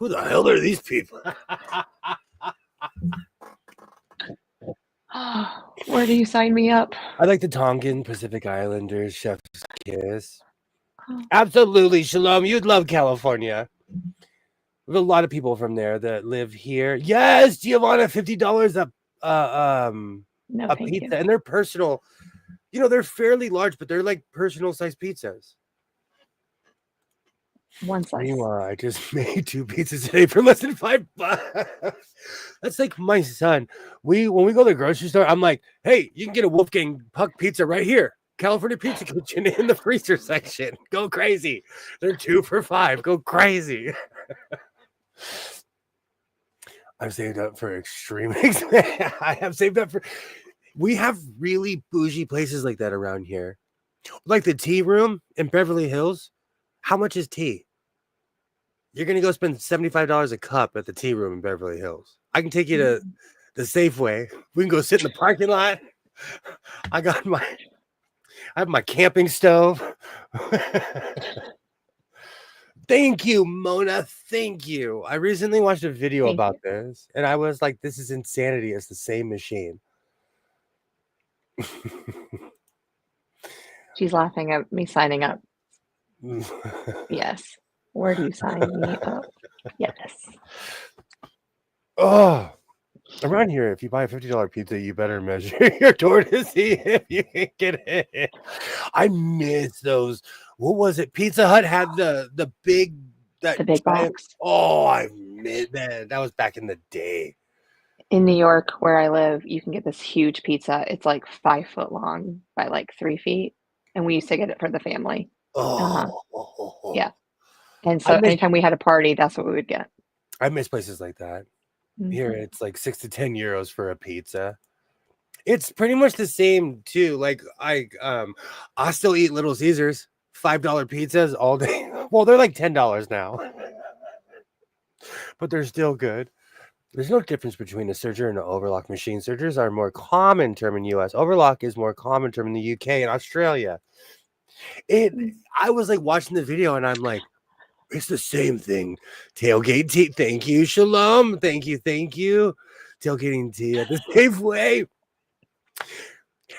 the hell are these people? Where do you sign me up? I like the Tongan Pacific Islanders, Chef's Kiss. Oh, Absolutely, Shalom. You'd love California. We have a lot of people from there that live here. Yes, Giovanna, $50 no, a thank pizza, you. and they're personal. They're fairly large, but they're like personal size pizzas. One slice. Meanwhile, I just made 2 pizzas today for less than $5. That's like my son. When we go to the grocery store, I'm like, hey, you can get a Wolfgang Puck pizza right here. California Pizza Kitchen in the freezer section. Go crazy. They're 2 for $5. Go crazy. I've saved up for extreme. I have saved up for. We have really bougie places like that around here, like the Tea Room in Beverly Hills. How much is tea? You're gonna go spend $75 a cup at the Tea Room in Beverly Hills. I can take you to the Safeway. We can go sit in the parking lot. I have my camping stove. Thank you, Mona. Thank you. I recently watched a video Thank about you. this, and I was like, this is insanity. It's the same machine. She's laughing at me signing up. Yes. Where do you sign me up? Yes. Oh, around here, if you buy a $50 pizza, you better measure your door to see if you can get it. I miss those. What was it? Pizza Hut had the big The big giant. box. Oh, I miss that. That was back in the day. In New York, where I live, you can get this huge pizza. It's like 5 foot long by like 3 feet, and we used to get it for the family. Uh-huh. Oh, Yeah. And I so miss anytime we had a party, that's what we would get. places like that. Here, Mhm. it's like 6 to 10 euros for a pizza. It's pretty much the same too. Like I still eat Little Caesars, $5 pizzas all day. Well, they're like $10 now, but they're still good. There's no difference between a serger and an overlock machine. Sergers are a more common term in US. Overlock is more common term in the UK and Australia. Mm. I was like watching the video and I'm like, it's the same thing. Tailgate tea. Thank you. Shalom. Thank you. Thank you. Tailgating tea at the Safeway.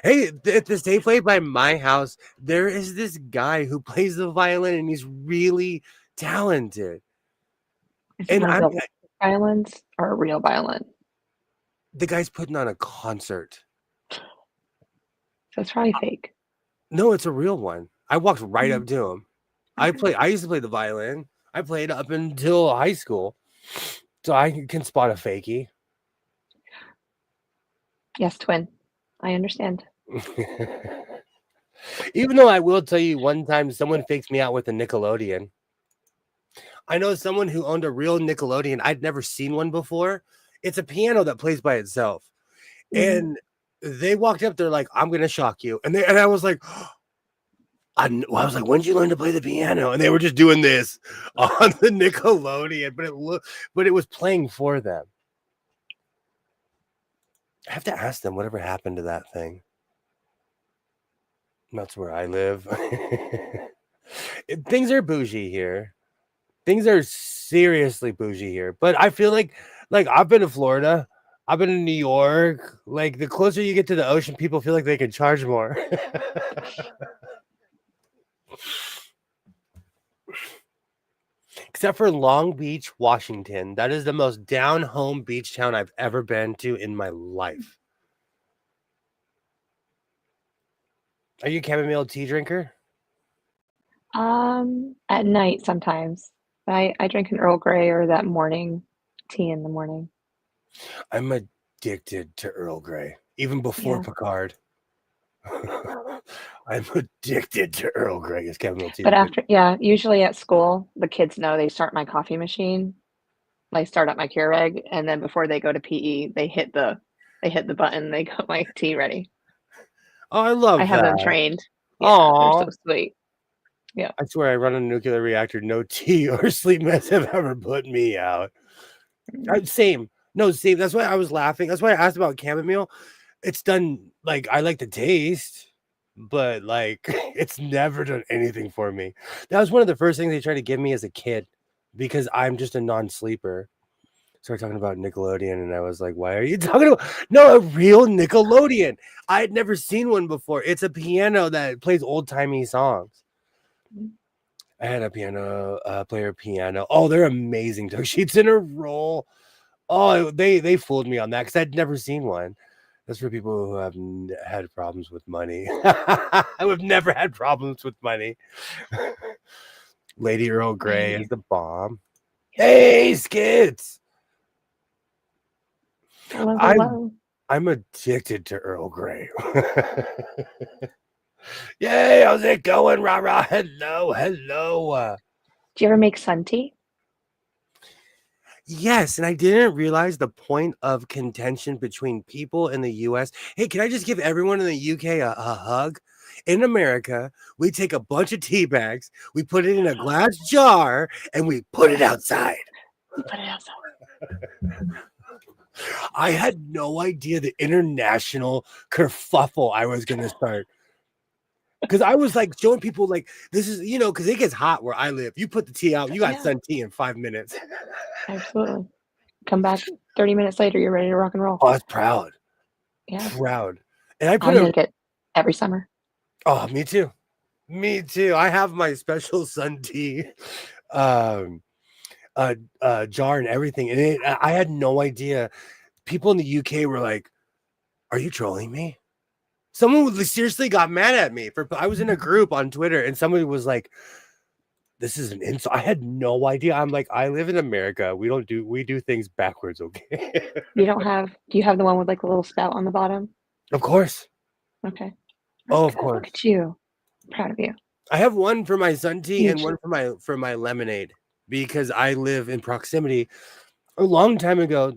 Hey, at the Safeway by my house, there is this guy who plays the violin and he's really talented. Is it And one of the violins or a real violin? the guy's putting on a concert. So it's probably fake. No, it's a real one. I walked right up Mm. to him. Okay. I used to play the violin. I played up until high school. So I can spot a fakie. Yes, twin. I understand. Even though I will tell you one time someone faked me out with a Nickelodeon. I know someone who owned a real Nickelodeon. I'd never seen one before. It's a piano that plays by itself. Mhm. And they walked up, they're like, I'm gonna shock you. And I was like, I was like, when did you learn to play the piano? And they were just doing this on the Nickelodeon, but it was playing for them. I have to ask them whatever happened to that thing. That's where I live. Things are bougie here. Things are seriously bougie here. But I feel like I've been to Florida. I've been in New York. Like the closer you get to the ocean, people feel like they can charge more. Except for Long Beach, Washington. That is the most down home beach town I've ever been to in my life. Are you a chamomile tea drinker? At night sometimes. I drink an Earl Grey or that morning tea in the morning. I'm addicted to Earl Grey, even before Yeah. Picard. I'm addicted to Earl Grey chamomile tea. But usually at school, the kids know they start my coffee machine, like start up my Keurig, and then before they go to PE, they hit the button, they got my tea ready. Oh, I I love have them that. trained. Yeah, they're so Aw. sweet. Yeah. I swear I run a nuclear reactor. No tea or sleep meds have ever put me out. Same. No, same. That's why I was laughing. That's why I asked about chamomile. It's done, like, I like the taste, but, like, it's never done anything for me. That was one of the first things they tried to give me as a kid because I'm just a non-sleeper. Started talking about Nickelodeon, and I was like, why are you talking about a real Nickelodeon? I had never seen one before. It's a piano that plays old-timey songs. I had a piano player piano. Oh, they're amazing. 2 sheets in a roll. Oh, they fooled me on that because I'd never seen one. That's for people who have had problems with money. I have never had problems with money. Lady Earl Grey is the bomb. Hey, Skits! Hello, hello. I'm addicted to Earl Grey. Yay, how's it going, rah-rah? Hello, hello. Do you ever make sun tea? Yes, and I didn't realize the point of contention between people in the US. Hey, can I just give everyone in the UK a hug? In America, we take a bunch of tea bags, we put it in a glass jar, and we put it outside. You put it outside. I had no idea the international kerfuffle I was going to start. Because I was like showing people like this is, because it gets hot where I live. You put the tea out, you got sun tea in 5 minutes. Absolutely. Come back 30 minutes later, you're ready to rock and roll. Oh, I was proud. Yeah. Proud. And I make it every summer. Oh, me too. Me too. I have my special sun tea jar and everything. And I had no idea. People in the UK were like, are you trolling me? Someone seriously got mad at me I was in a group on Twitter and somebody was like, this is an insult. I had no idea. I'm like, I live in America. We do things backwards. Okay. Do you have the one with like the little spout on the bottom? Of course. Okay. Oh, of course. Look at you. I'm proud of you. I have one for my sun tea and one for my lemonade because I live in proximity. A long time ago,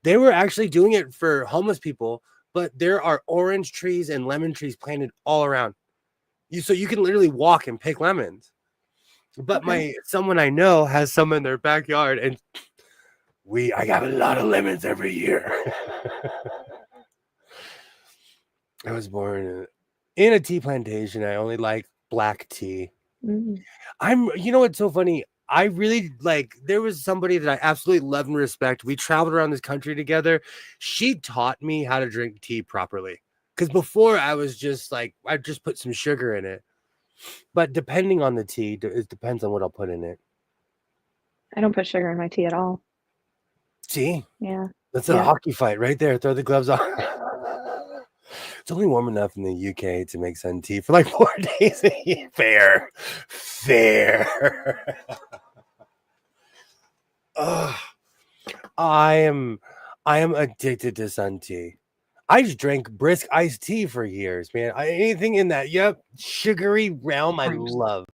they were actually doing it for homeless people, but there are orange trees and lemon trees planted all around. So you can literally walk and pick lemons. But someone I know has some in their backyard, and I got a lot of lemons every year. I was born in a tea plantation. I only like black tea. What's so funny? I really there was somebody that I absolutely love and respect. We traveled around this country together. She taught me how to drink tea properly. Because before I was just like, I just put some sugar in it. But depending on the tea, it depends on what I'll put in it. I don't put sugar in my tea at all. See? Yeah. That's a hockey fight right there. Throw the gloves on. It's only warm enough in the UK to make sun tea for like 4 days. Fair. I am addicted to sun tea. I just drank brisk iced tea for years, man. Anything in that sugary realm, I love.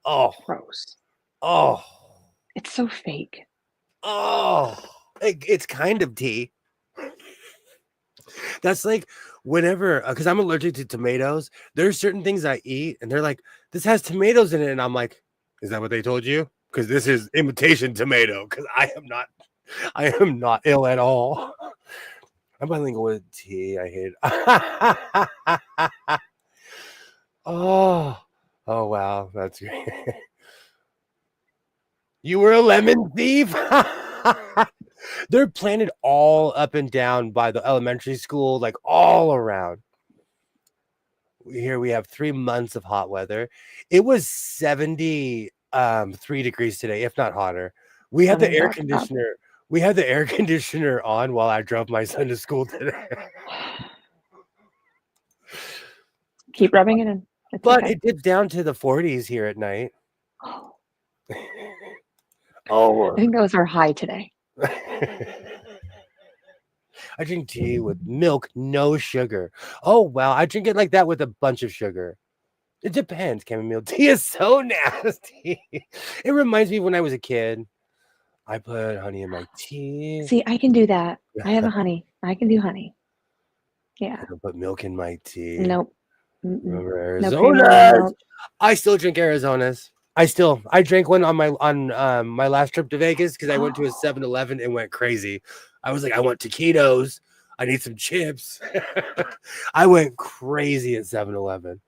Oh, gross. Oh, it's so fake. Oh, it's kind of tea. That's like whenever, because I'm allergic to tomatoes, there's certain things I eat and they're like, this has tomatoes in it. And I'm like, is that what they told you? Because this is imitation tomato. Because I am not ill at all. I'm bilingual with tea. I hate it. Oh, wow. That's great. You were a lemon thief? They're planted all up and down by the elementary school, like all around. Here we have 3 months of hot weather. It was 73 degrees today, if not hotter. We had the air conditioner. We had the air conditioner on while I drove my son to school today. Keep rubbing it in. But it dipped down to the 40s here at night. I think those are high today. I drink tea with milk, no sugar. Oh wow, I drink it like that with a bunch of sugar. It depends. Chamomile tea is so nasty. It reminds me when I was a kid. I put honey in my tea. See, I can do that. I have a honey. I can do honey. Yeah. I don't put milk in my tea. Nope. Remember No creamer, no milk. I still drink Arizonas. I drank one on my last trip to Vegas because I went to a 7-Eleven and went crazy. I was like, I want taquitos. I need some chips. I went crazy at 7-Eleven.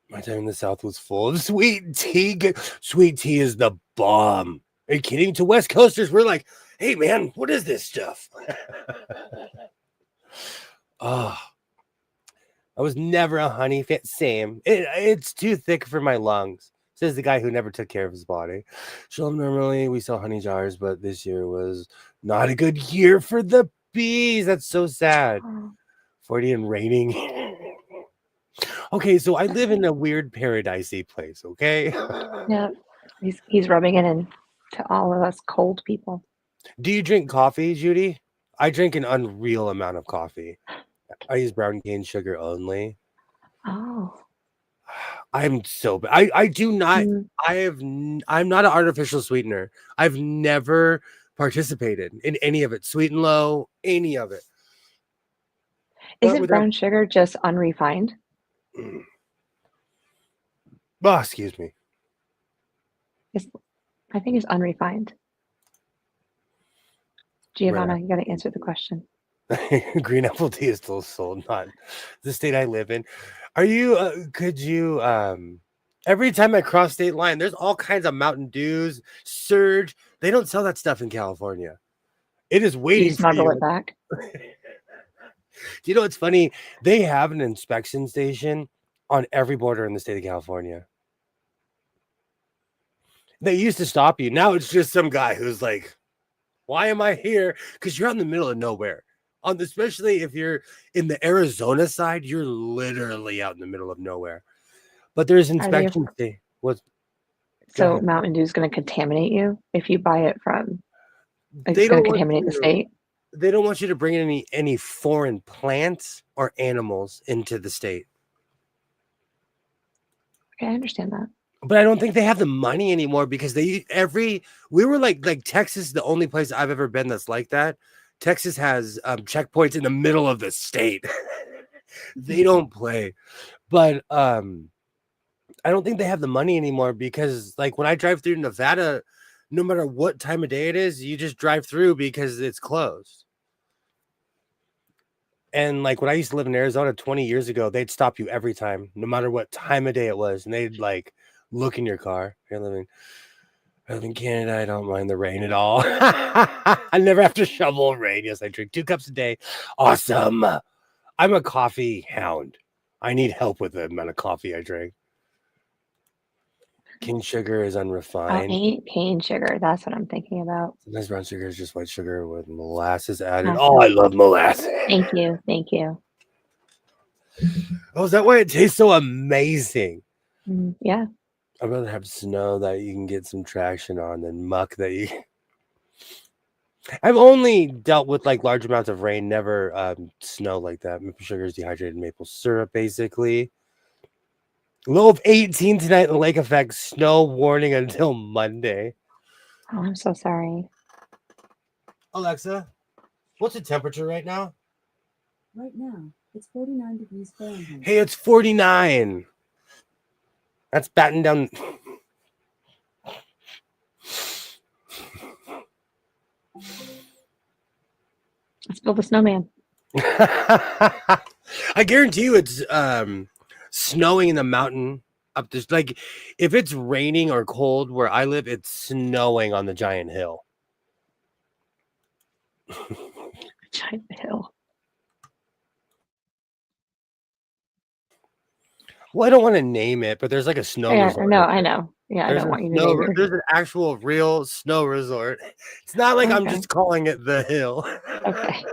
My time in the South was full of sweet tea. Sweet tea is the bomb. Are you kidding? To West Coasters, we're like, hey man, what is this stuff? Oh, I was never a honey fan. Same. It's too thick for my lungs, says the guy who never took care of his body. So normally we sell honey jars, but this year was not a good year for the bees. That's so sad. 40 and raining. Okay, so I live in a weird paradisey place, okay? Yeah. He's rubbing it in to all of us cold people. Do you drink coffee, Judy? I drink an unreal amount of coffee. I use brown cane sugar only. Oh. I'm so bad. I do not. I'm not an artificial sweetener. I've never participated in any of it. Sweet and low, any of it. Isn't brown sugar just unrefined? Oh, excuse me. I think it's unrefined. Giovanna, you got to answer the question. Green apple tea is still sold, not the state I live in. Are you? Could you? Every time I cross state line, there's all kinds of Mountain Dews, Surge. They don't sell that stuff in California. It is waiting. You smuggle it back. You know, it's funny. They have an inspection station on every border in the state of California. They used to stop you. Now it's just some guy who's like, why am I here? Because you're out in the middle of nowhere. Especially if you're in the Arizona side, you're literally out in the middle of nowhere. But there's inspection. So Mountain Dew is going to contaminate you if you buy it from. It's going to contaminate the state. They don't want you to bring in any foreign plants or animals into the state. Okay, I understand that. But I don't think they have the money anymore because we were like Texas is the only place I've ever been that's like that. Texas has checkpoints in the middle of the state. They don't play. But I don't think they have the money anymore because like when I drive through Nevada, no matter what time of day it is, you just drive through because it's closed. And like when I used to live in Arizona 20 years ago, they'd stop you every time, no matter what time of day it was. And they'd like look in your car. I live in Canada. I don't mind the rain at all. I never have to shovel rain. Yes, I drink 2 cups a day. Awesome. I'm a coffee hound. I need help with the amount of coffee I drink. Cane sugar is unrefined. Ain't cane sugar. That's what I'm thinking about. Sometimes brown sugar is just white sugar with molasses added. Oh, I love molasses. Thank you. Thank you. Oh, is that why it tastes so amazing? Yeah. I'd rather have snow that you can get some traction on than muck that you... I've only dealt with like large amounts of rain, never snow like that. Maple sugar is dehydrated maple syrup, basically. Low of 18 tonight in the lake effect. Snow warning until Monday. Oh, I'm so sorry. Alexa, what's the temperature right now? Right now, it's 49 degrees Fahrenheit. Hey, it's 49. That's batting down. Let's build a snowman. I guarantee you it's snowing in the mountain up this. Like if it's raining or cold where I live, it's snowing on the giant hill. Giant hill. Well, I don't want to name it, but there's like a snow resort. No, I know. Yeah, I don't want you to name it. There's an actual real snow resort. It's not like I'm just calling it the hill. Okay.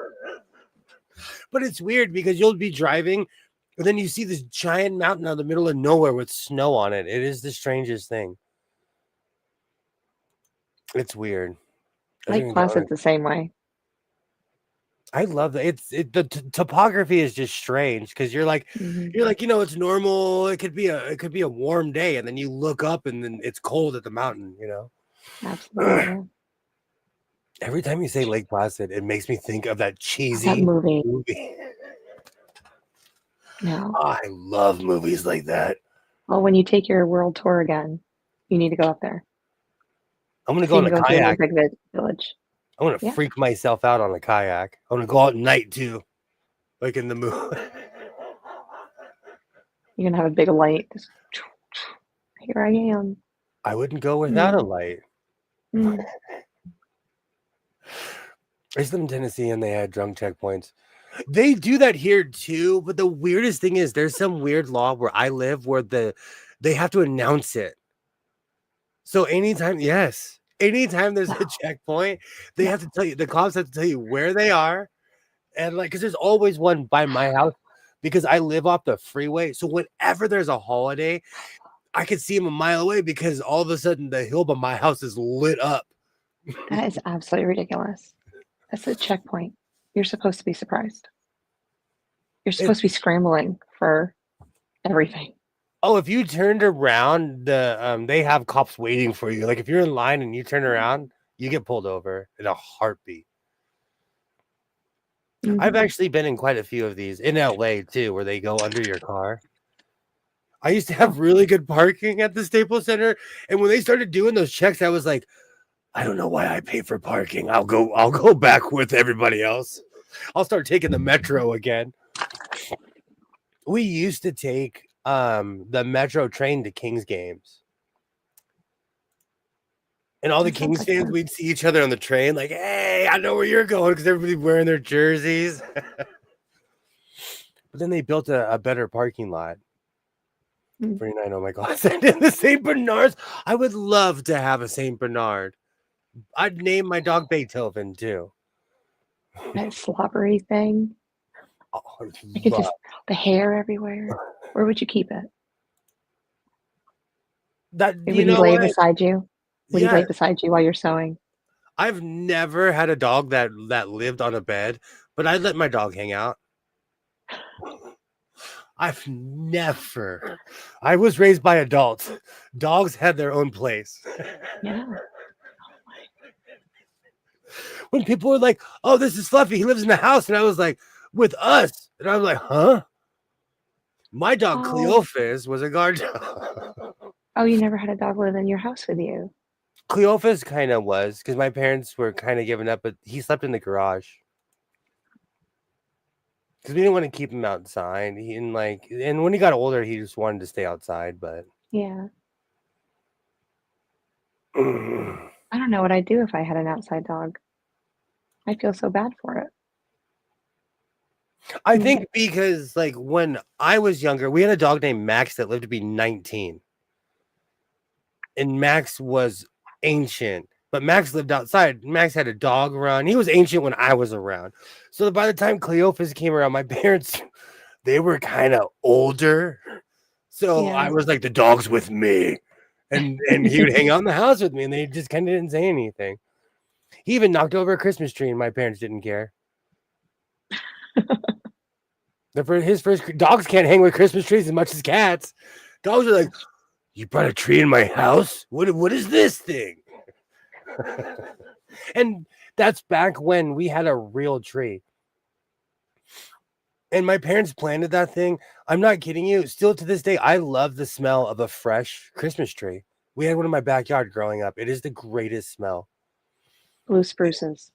But it's weird because you'll be driving and then you see this giant mountain out in the middle of nowhere with snow on it. It is the strangest thing. It's weird. Lake Placid's the same way. I love that. The topography is just strange because Mhm. it's normal. It could be a warm day, and then you look up and then it's cold at the mountain. Absolutely, yeah. Every time you say Lake Placid, it makes me think of that That cheesy movie. movie. No. I love movies like that. Well, when you take your world tour again, you need to go up there. I'm gonna So go you on can a go to the kayak. Olympic Village. I'm gonna Yeah. freak myself out on a kayak. I'm gonna go out at night too, like in the movie. You're gonna have a big light. Just, here I am. I wouldn't go without a Mm. light. Mm. I used to live in Tennessee and they had drunk checkpoints. They do that here too, but the weirdest thing is there's some weird law where I live where they have to announce it. So anytime there's a Wow. checkpoint, they No. have to tell you, the cops have to tell you where they are. And because there's always one by my house because I live off the freeway. So whenever there's a holiday, I can see them a mile away because all of a sudden the hill by my house is lit up. That is absolutely ridiculous. That's a checkpoint. You're supposed to be surprised. You're It, supposed to be scrambling for everything. if you turned around, they have cops waiting for you. Like if you're in line and you turn around, you get pulled over in a heartbeat. I've Mhm. actually been in quite a few of these in LA too, where they go under your car. I used to Oh, have really good parking at the Staples Center, and when they started doing those checks, I was like, I don't know why I pay for parking. I'll go back with everybody else. I'll start taking the metro again. We used to take the metro train to Kings games. And all the that sounds Kings like fans, fun. we'd see each other on the train, like, hey, I know where you're going because everybody's wearing their jerseys. But then they built a better parking lot. Mm. 49, oh my God. And in the St. Bernards, I would love to have a St. Bernard. I'd name my dog Beethoven too. That slobbery thing. Oh, I I could love just the hair everywhere. Where would you keep it? that. You Would he know lay what? beside you? Would he Yeah, lay beside you while you're sewing? I've never had a dog that lived on a bed, but I let my dog hang out. I've never. I was raised by adults. Dogs had their own place. Yeah. When people were like, "Oh, this is Fluffy. He lives in the house," and I was like, "With us," and I was like, "Huh?" My dog Oh, Cleophas was a guard dog. oh, you never had a dog live in your house with you. Cleophas kind of was because my parents were kind of giving up, but he slept in the garage because we didn't want to keep him outside. And when he got older, he just wanted to stay outside. But Yeah. I don't know what I'd do if I had an outside dog. I feel so bad for it. I Mm. think because when I was younger, we had a dog named Max that lived to be 19, and Max was ancient. But Max lived outside. Max had a dog run. He was ancient when I was around. So by the time Cleophas came around, my parents they were kind of older. So I Yeah. was like, the dog's with me. And he would hang out in the house with me, and they just kind of didn't say anything. He even knocked over a Christmas tree, and my parents didn't care. His first dogs can't hang with Christmas trees as much as cats. Dogs are like, you brought a tree in my house? What is this thing? And that's back when we had a real tree. And my parents planted that thing. I'm not kidding you. Still to this day, I love the smell of a fresh Christmas tree. We had one in my backyard growing up. It is the greatest smell. Blue spruces.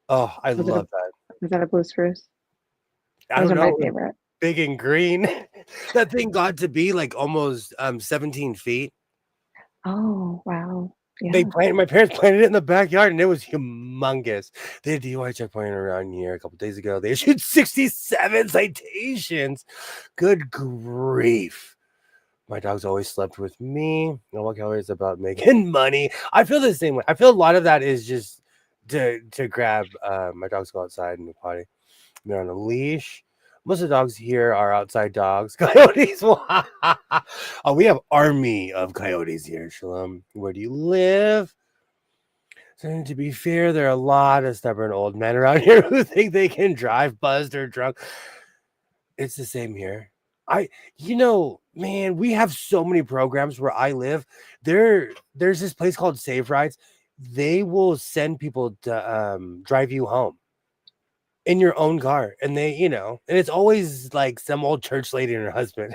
Oh, I Was it love that. was that a blue spruce? I Those don't are my know. It was favorite. big and green. That thing got to be like almost 17 feet. Oh, wow. My Yeah. parents planted it in the backyard and it was humongous. They had a DUI checkpoint around here a couple days ago. They issued 67 citations. Good grief. My dog's always slept with me. And what color is about making money? I feel the same way. I feel a lot of that is just to grab my dogs go outside and potty. They're on a leash. Most of the dogs here are outside dogs. Coyotes. Oh, we have army of coyotes here, Shalom. Where do you live? So to be fair, there are a lot of stubborn old men around here who think they can drive buzzed or drunk. It's the same here. Man, we have so many programs where I live. There's this place called Save Rides. They will send people to drive you home in your own car, and and it's always like some old church lady and her husband.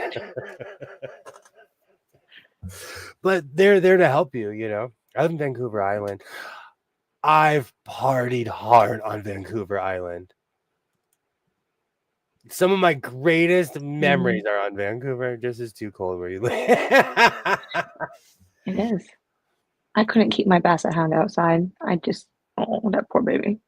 But they're there to help you. I live in Vancouver Island. I've partied hard on Vancouver Island. Some of my greatest memories are on Vancouver. Just is too cold where you live. It is. I couldn't keep my basset hound outside. Oh, that poor baby.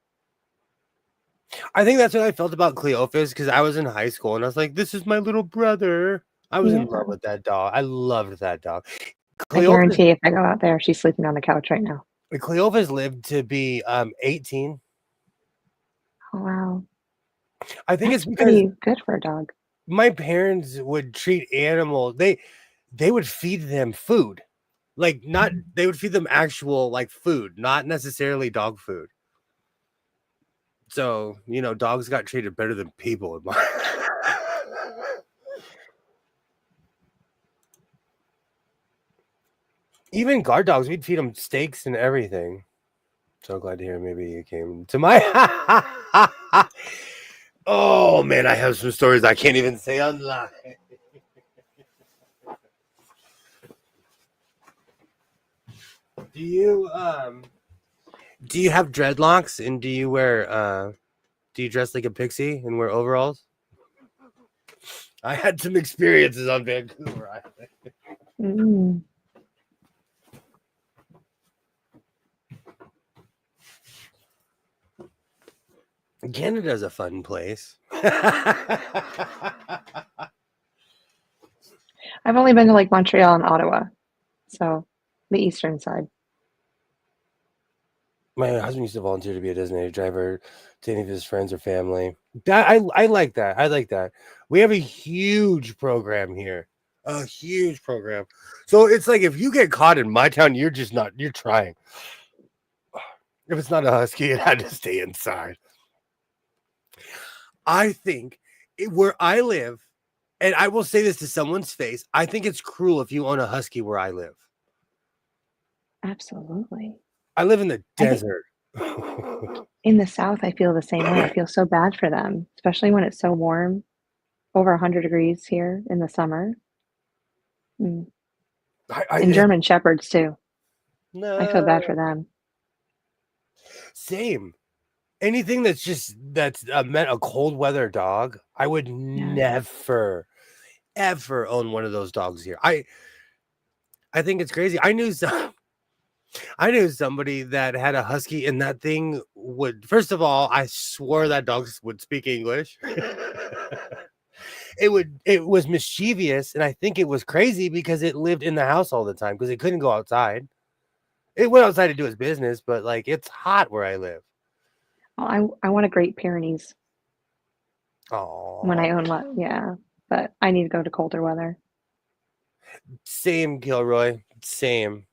I think that's what I felt about Cleophas because I was in high school and I was like, this is my little brother. I was in love with that dog. I loved that dog. I guarantee if I go out there, she's sleeping on the couch right now. Cleophas lived to be 18. Oh, wow. I think That's it's because pretty good for a dog. my parents would treat animals. They would feed them food. Like they would feed them actual like food, not necessarily dog food. So, dogs got treated better than people. Even guard dogs, we'd feed them steaks and everything. So glad to hear maybe you came to my... Oh, man, I have some stories I can't even say online. Do you have dreadlocks and do you dress like a pixie and wear overalls? I had some experiences on Vancouver Island. Canada's a fun place. I've only been to like Montreal and Ottawa, so the eastern side. My husband used to volunteer to be a designated driver to any of his friends or family. I like that. I like that. We have a huge program here. A huge program. So it's like if you get caught in my town, you're trying. If it's not a husky, it had to stay inside. I think where I live, and I will say this to someone's face, I think it's cruel if you own a husky where I live. Absolutely. I live in the desert. In the South, I feel the same way. I feel so bad for them, especially when it's so warm, over 100 degrees here in the summer. And German Shepherds too. No. I feel bad for them. Same. Anything that's meant a cold weather dog, I would never, ever own one of those dogs here. I think it's crazy. I knew somebody that had a husky, and that thing would. First of all, I swore that dog would speak English. It was mischievous, and I think it was crazy because it lived in the house all the time because it couldn't go outside. It went outside to do its business, but like it's hot where I live. Well, I want a Great Pyrenees. Oh. When I own one, yeah, but I need to go to colder weather. Same, Gilroy. Same.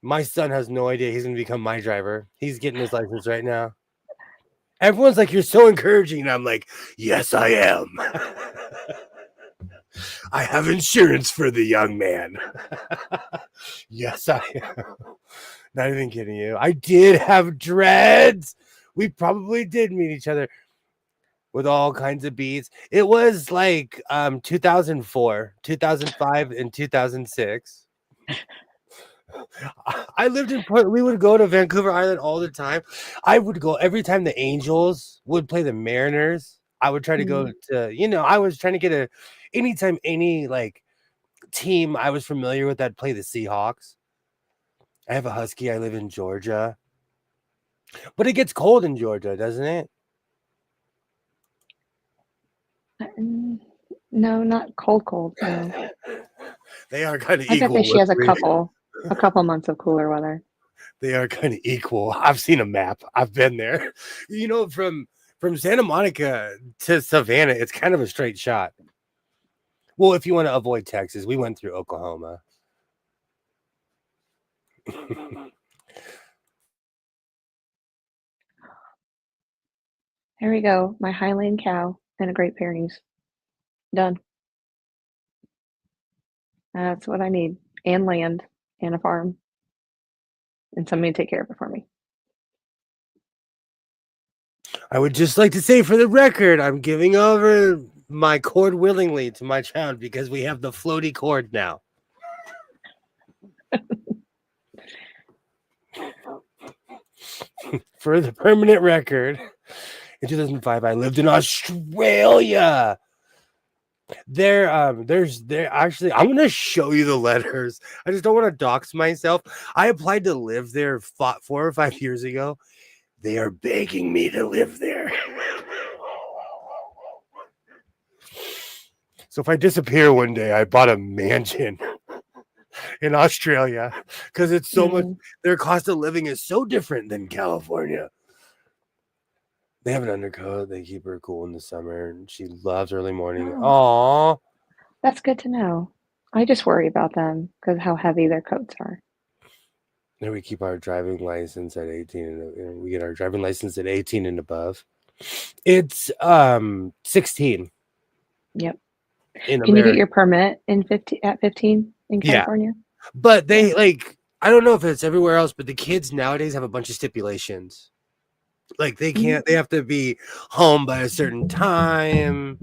My son has no idea he's going to become my driver. He's getting his license right now. Everyone's like, you're so encouraging. And I'm like, yes, I am. I have insurance for the young man. Yes, I am. Not even kidding you. I did have dreads. We probably did meet each other with all kinds of beads. It was like 2004, 2005, and 2006. I lived in Portland. We would go to Vancouver Island all the time. I would go every time the Angels would play the Mariners. I would try to go to, I was trying to get anytime any like team I was familiar with that play the Seahawks. I have a husky. I live in Georgia. But it gets cold in Georgia, doesn't it? No, not cold. No. They are kind of equal. I bet she has a couple months of cooler weather. They are kind of equal. I've seen a map. I've been there. From Santa Monica to Savannah, it's kind of a straight shot. Well, if you want to avoid Texas, we went through Oklahoma. There we go. My Highland cow and a Great Pyrenees. Done. That's what I need. And land and a farm and somebody to take care of it for me. I would just like to say for the record, I'm giving over my cord willingly to my child because we have the floaty cord now. For the permanent record, in 2005, I lived in Australia. There's actually, I'm gonna show you the letters. I just don't want to dox myself. I applied to live there 4 or 5 years ago. They are begging me to live there. So if I disappear one day, I bought a mansion in Australia because it's so much. Their cost of living is so different than California. They have an undercoat. They keep her cool in the summer, and she loves early morning. Oh. Aww. That's good to know. I just worry about them because how heavy their coats are. Then we keep our driving license at 18, and we get our driving license at 18 and above. It's 16. Yep. In Can you get America. your permit in 15 in Yeah. California? But they I don't know if it's everywhere else, but the kids nowadays have a bunch of stipulations. Like they can't, they have to be home by a certain time.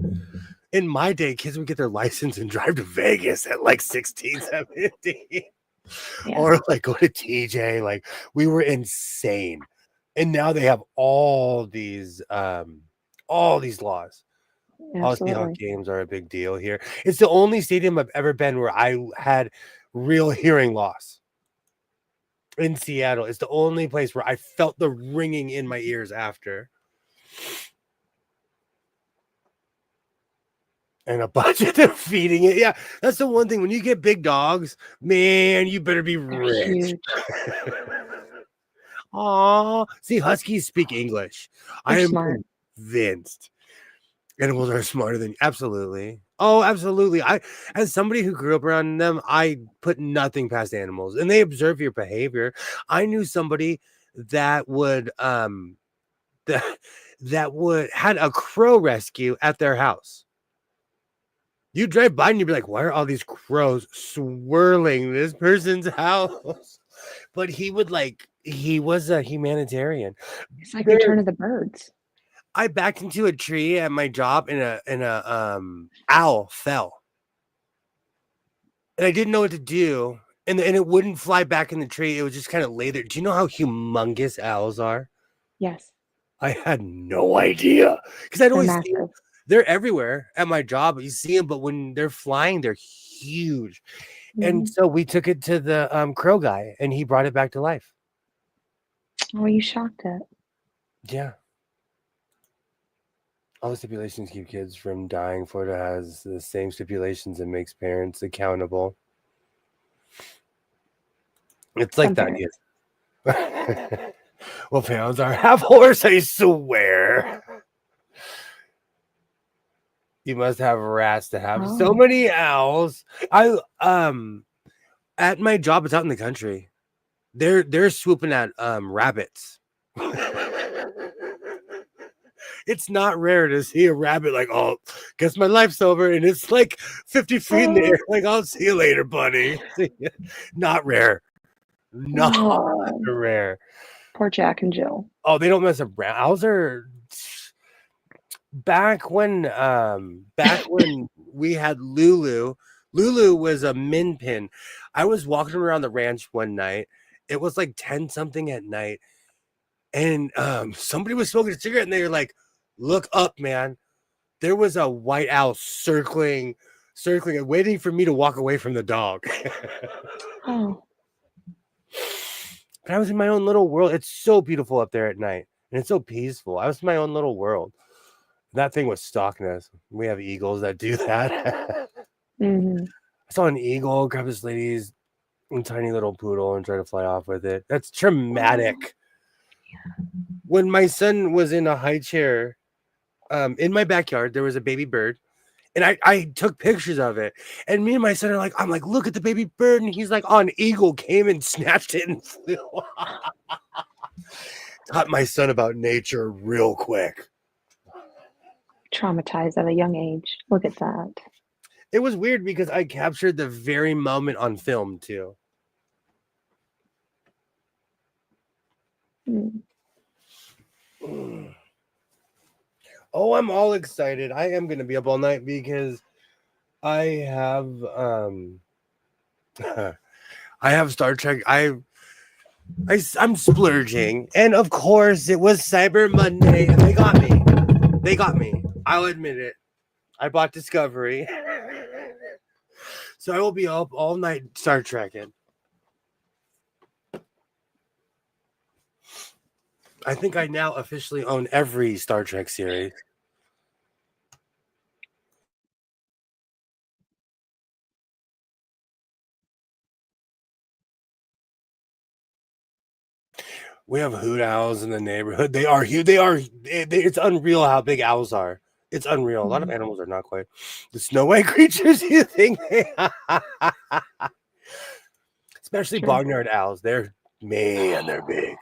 In my day, kids would get their license and drive to Vegas at like 16, 17. Yeah. Or like go to TJ. Like we were insane. And now they have all these laws. All Seahawks games are a big deal here. It's the only stadium I've ever been where I had real hearing loss. In Seattle, it's the only place where I felt the ringing in my ears after. And a bunch of them feeding it. Yeah, that's the one thing. When you get big dogs, man, you better be rich. Aw. See, Huskies speak English. I am smart. convinced animals are smarter than you. Absolutely. Oh, absolutely. As somebody who grew up around them, I put nothing past animals, and they observe your behavior. I knew somebody that would had a crow rescue at their house. You drive by and you'd be like, why are all these crows swirling this person's house? But he was a humanitarian. It's like Return of the Birds. I backed into a tree at my job and a owl fell. And I didn't know what to do. And it wouldn't fly back in the tree. It would just kind of lay there. Do you know how humongous owls are? Yes. I had no idea. Because I'd always see them. They're everywhere at my job. You see them, but when they're flying, they're huge. And so we took it to the crow guy, and he brought it back to life. Oh, you shocked it. Yeah. All the stipulations keep kids from dying. Florida has the same stipulations and makes parents accountable. It's like that. Yes. Well, pounds are half horse, I swear. You must have rats to have so many owls. At my job, it's out in the country. They're swooping at rabbits. It's not rare to see a rabbit like, oh, guess my life's over, and it's like 50 feet in the air. Like, I'll see you later, buddy. Not rare. Not rare. Poor Jack and Jill. Oh, they don't mess around. Owls are back when we had Lulu. Lulu was a min pin. I was walking around the ranch one night. It was like 10 something at night. And somebody was smoking a cigarette and they were like, look up, man. There was a white owl circling and waiting for me to walk away from the dog. Oh. But I was in my own little world. It's so beautiful up there at night. And it's so peaceful. I was in my own little world. That thing was stalking us. We have eagles that do that. I saw an eagle grab this lady's tiny little poodle and try to fly off with it. That's traumatic. Yeah. When my son was in a high chair, in my backyard, there was a baby bird. And I took pictures of it. And me and my son are like, I'm like, look at the baby bird. And he's like, oh, an eagle came and snatched it and flew. Taught my son about nature real quick. Traumatized at a young age. Look at that. It was weird because I captured the very moment on film too. Mm. Oh, I'm all excited. I am going to be up all night because I have I have Star Trek. I'm splurging, and of course it was Cyber Monday, and they got me. They got me. I'll admit it. I bought Discovery, so I will be up all night Star Trekking. I think I now officially own every Star Trek series. We have hoot owls in the neighborhood. They are huge. It's unreal how big owls are. It's unreal. A lot of animals are not quite the snow white creatures you think they are. Especially barnyard owls. They're big.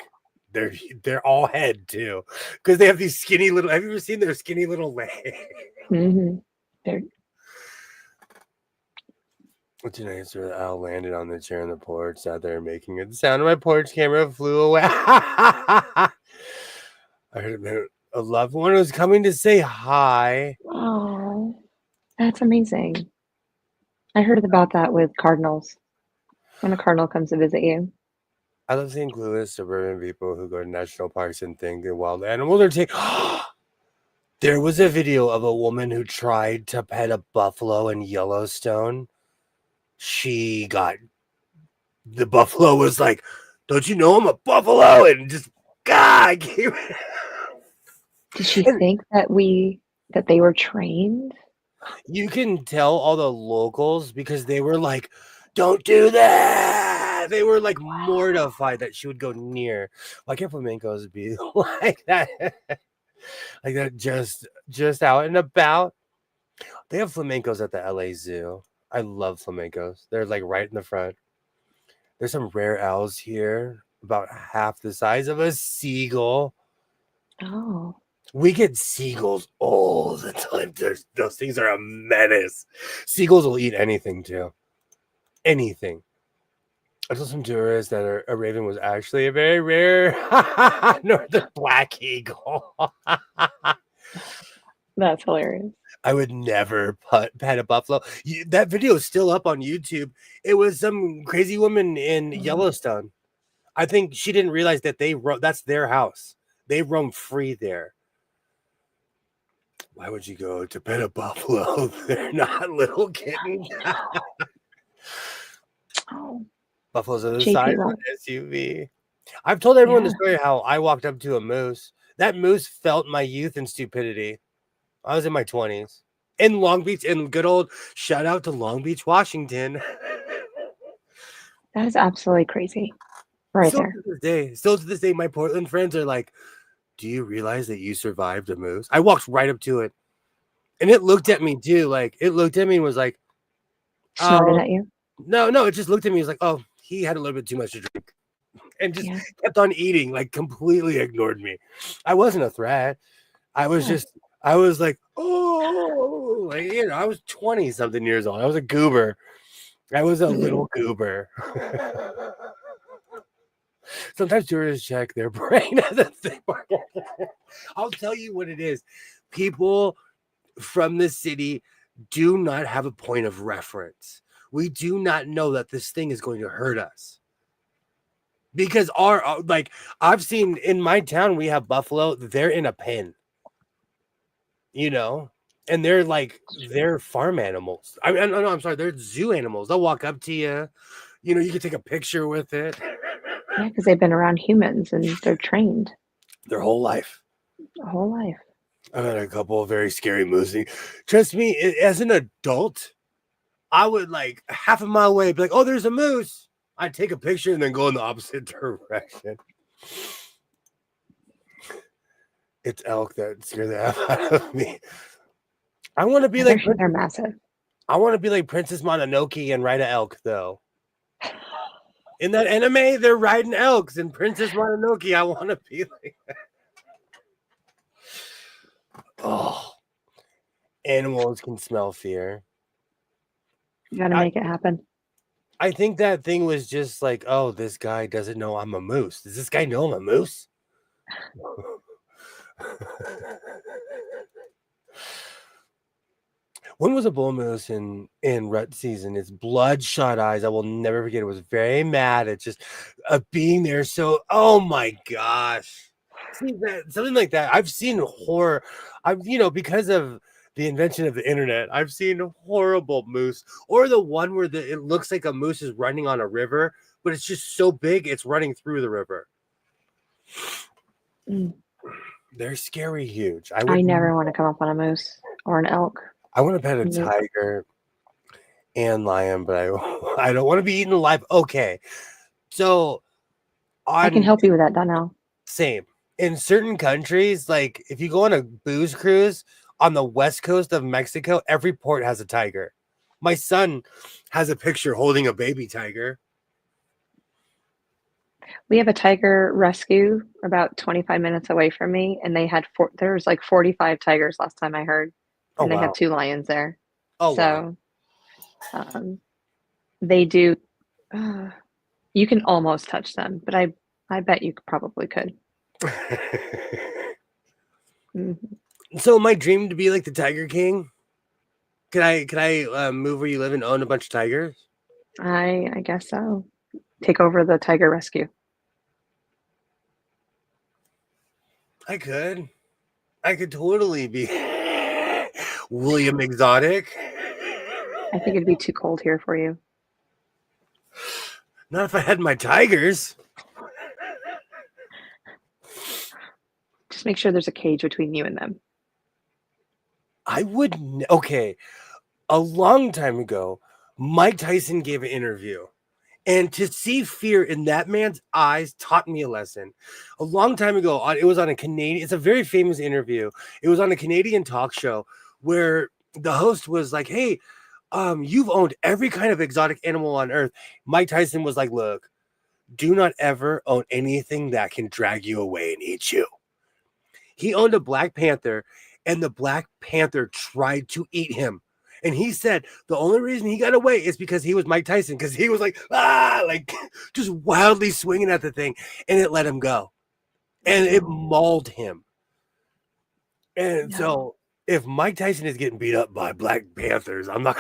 They're all head too, because they have these skinny little. Have you ever seen their skinny little legs? Mm-hmm. They're What's your name? Sir? The owl landed on the chair on the porch, sat there making it. The sound of my porch camera flew away. I heard a loved one was coming to say hi. oh, that's amazing. I heard about that with cardinals. When a cardinal comes to visit you. I love seeing clueless suburban people who go to national parks and think the wild animals are taking. There was a video of a woman who tried to pet a buffalo in Yellowstone. The buffalo was like, "Don't you know I'm a buffalo?" And just God. Did she think that they were trained? You can tell all the locals because they were like, "Don't do that." They were like mortified that she would go near. Why can't flamencos be like that? Like that, just out and about. They have flamencos at the LA Zoo. I love flamencos. They're like right in the front. There's some rare owls here, about half the size of a seagull. Oh. We get seagulls all the time. Those things are a menace. Seagulls will eat anything too. Anything. I told some tourists that a raven was actually a very rare northern black eagle. That's hilarious. I would never pet a buffalo. That video is still up on YouTube. It was some crazy woman in Yellowstone. I think she didn't realize that that's their house. They roam free there. Why would you go to pet a buffalo? They're not little kittens. Oh. Buffaloes are the JP size of an SUV. I've told everyone the story how I walked up to a moose. That moose felt my youth and stupidity. I was in my 20s. In Long Beach, in good old shout out to Long Beach, Washington. That is absolutely crazy. Right still there. To this day, my Portland friends are like, "Do you realize that you survived a moose?" I walked right up to it. And it looked at me too. Like it looked at me and was like, Snorted at you? No, it just looked at me. It was like, oh, he had a little bit too much to drink. And just kept on eating, like completely ignored me. I wasn't a threat. I was like, oh, like, I was 20 something years old. I was a goober. I was a little goober. Sometimes tourists check their brain at the thing. I'll tell you what it is. People from the city do not have a point of reference. We do not know that this thing is going to hurt us. Because I've seen in my town, we have buffalo. They're in a pen, and they're farm animals. I'm sorry, they're zoo animals. They'll walk up to you. You can take a picture with it. Yeah, because they've been around humans and they're trained. Their whole life. I've had a couple of very scary moves. Trust me, as an adult, I would like half a mile away be like, "Oh, there's a moose." I'd take a picture and then go in the opposite direction. It's elk that scare the F out of me. I want to be they're massive. I want to be like Princess Mononoke and ride an elk, though. In that anime, they're riding elks, and Princess Mononoke, I want to be like that. Oh, animals can smell fear. You got to make it happen. I think that thing was just like, oh, this guy doesn't know I'm a moose. Does this guy know I'm a moose? When was a bull moose in rut season? It's bloodshot eyes. I will never forget. It was very mad at just being there. So, oh my gosh, see that something like that. I've seen horror. Because of the invention of the internet, I've seen horrible moose, or the one where it looks like a moose is running on a river, but it's just so big it's running through the river. They're scary, huge. I never want to come up on a moose or an elk. I want to pet a tiger and lion, but I don't want to be eaten alive. Okay, so I can help you with that, Donnell. Same. In certain countries, like if you go on a booze cruise on the west coast of Mexico, every port has a tiger. My son has a picture holding a baby tiger. We have a tiger rescue about 25 minutes away from me, and they had there's like 45 tigers last time I heard, and they have 2 lions there. So they do. You can almost touch them, but I bet you probably could. So my dream to be like the Tiger King. Could I move where you live and own a bunch of tigers? I guess so. Take over the tiger rescue. I could totally be William Exotic. I think it'd be too cold here for you. Not if I had my tigers. Just make sure there's a cage between you and them. I wouldn't. Okay. A long time ago, Mike Tyson gave an interview. And to see fear in that man's eyes taught me a lesson. A long time ago, it was on a Canadian, it's a very famous interview. It was on a Canadian talk show where the host was like, hey, you've owned every kind of exotic animal on earth. Mike Tyson was like, look, do not ever own anything that can drag you away and eat you. He owned a Black Panther, and the Black Panther tried to eat him. And he said the only reason he got away is because he was Mike Tyson, because he was like just wildly swinging at the thing, and it let him go. And it mauled him. And so if Mike Tyson is getting beat up by Black Panthers, I'm not.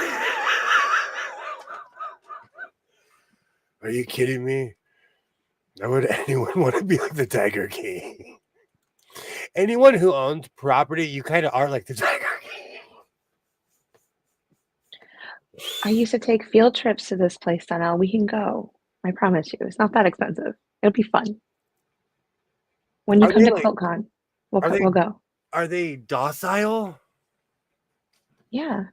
Are you kidding me? Why would anyone want to be like the Tiger King? Anyone who owns property, you kind of are like the Tiger King. I used to take field trips to this place, Donnell. We can go. I promise you. It's not that expensive. It'll be fun. When you come to QuiltCon, we'll go. Are they docile? Yeah.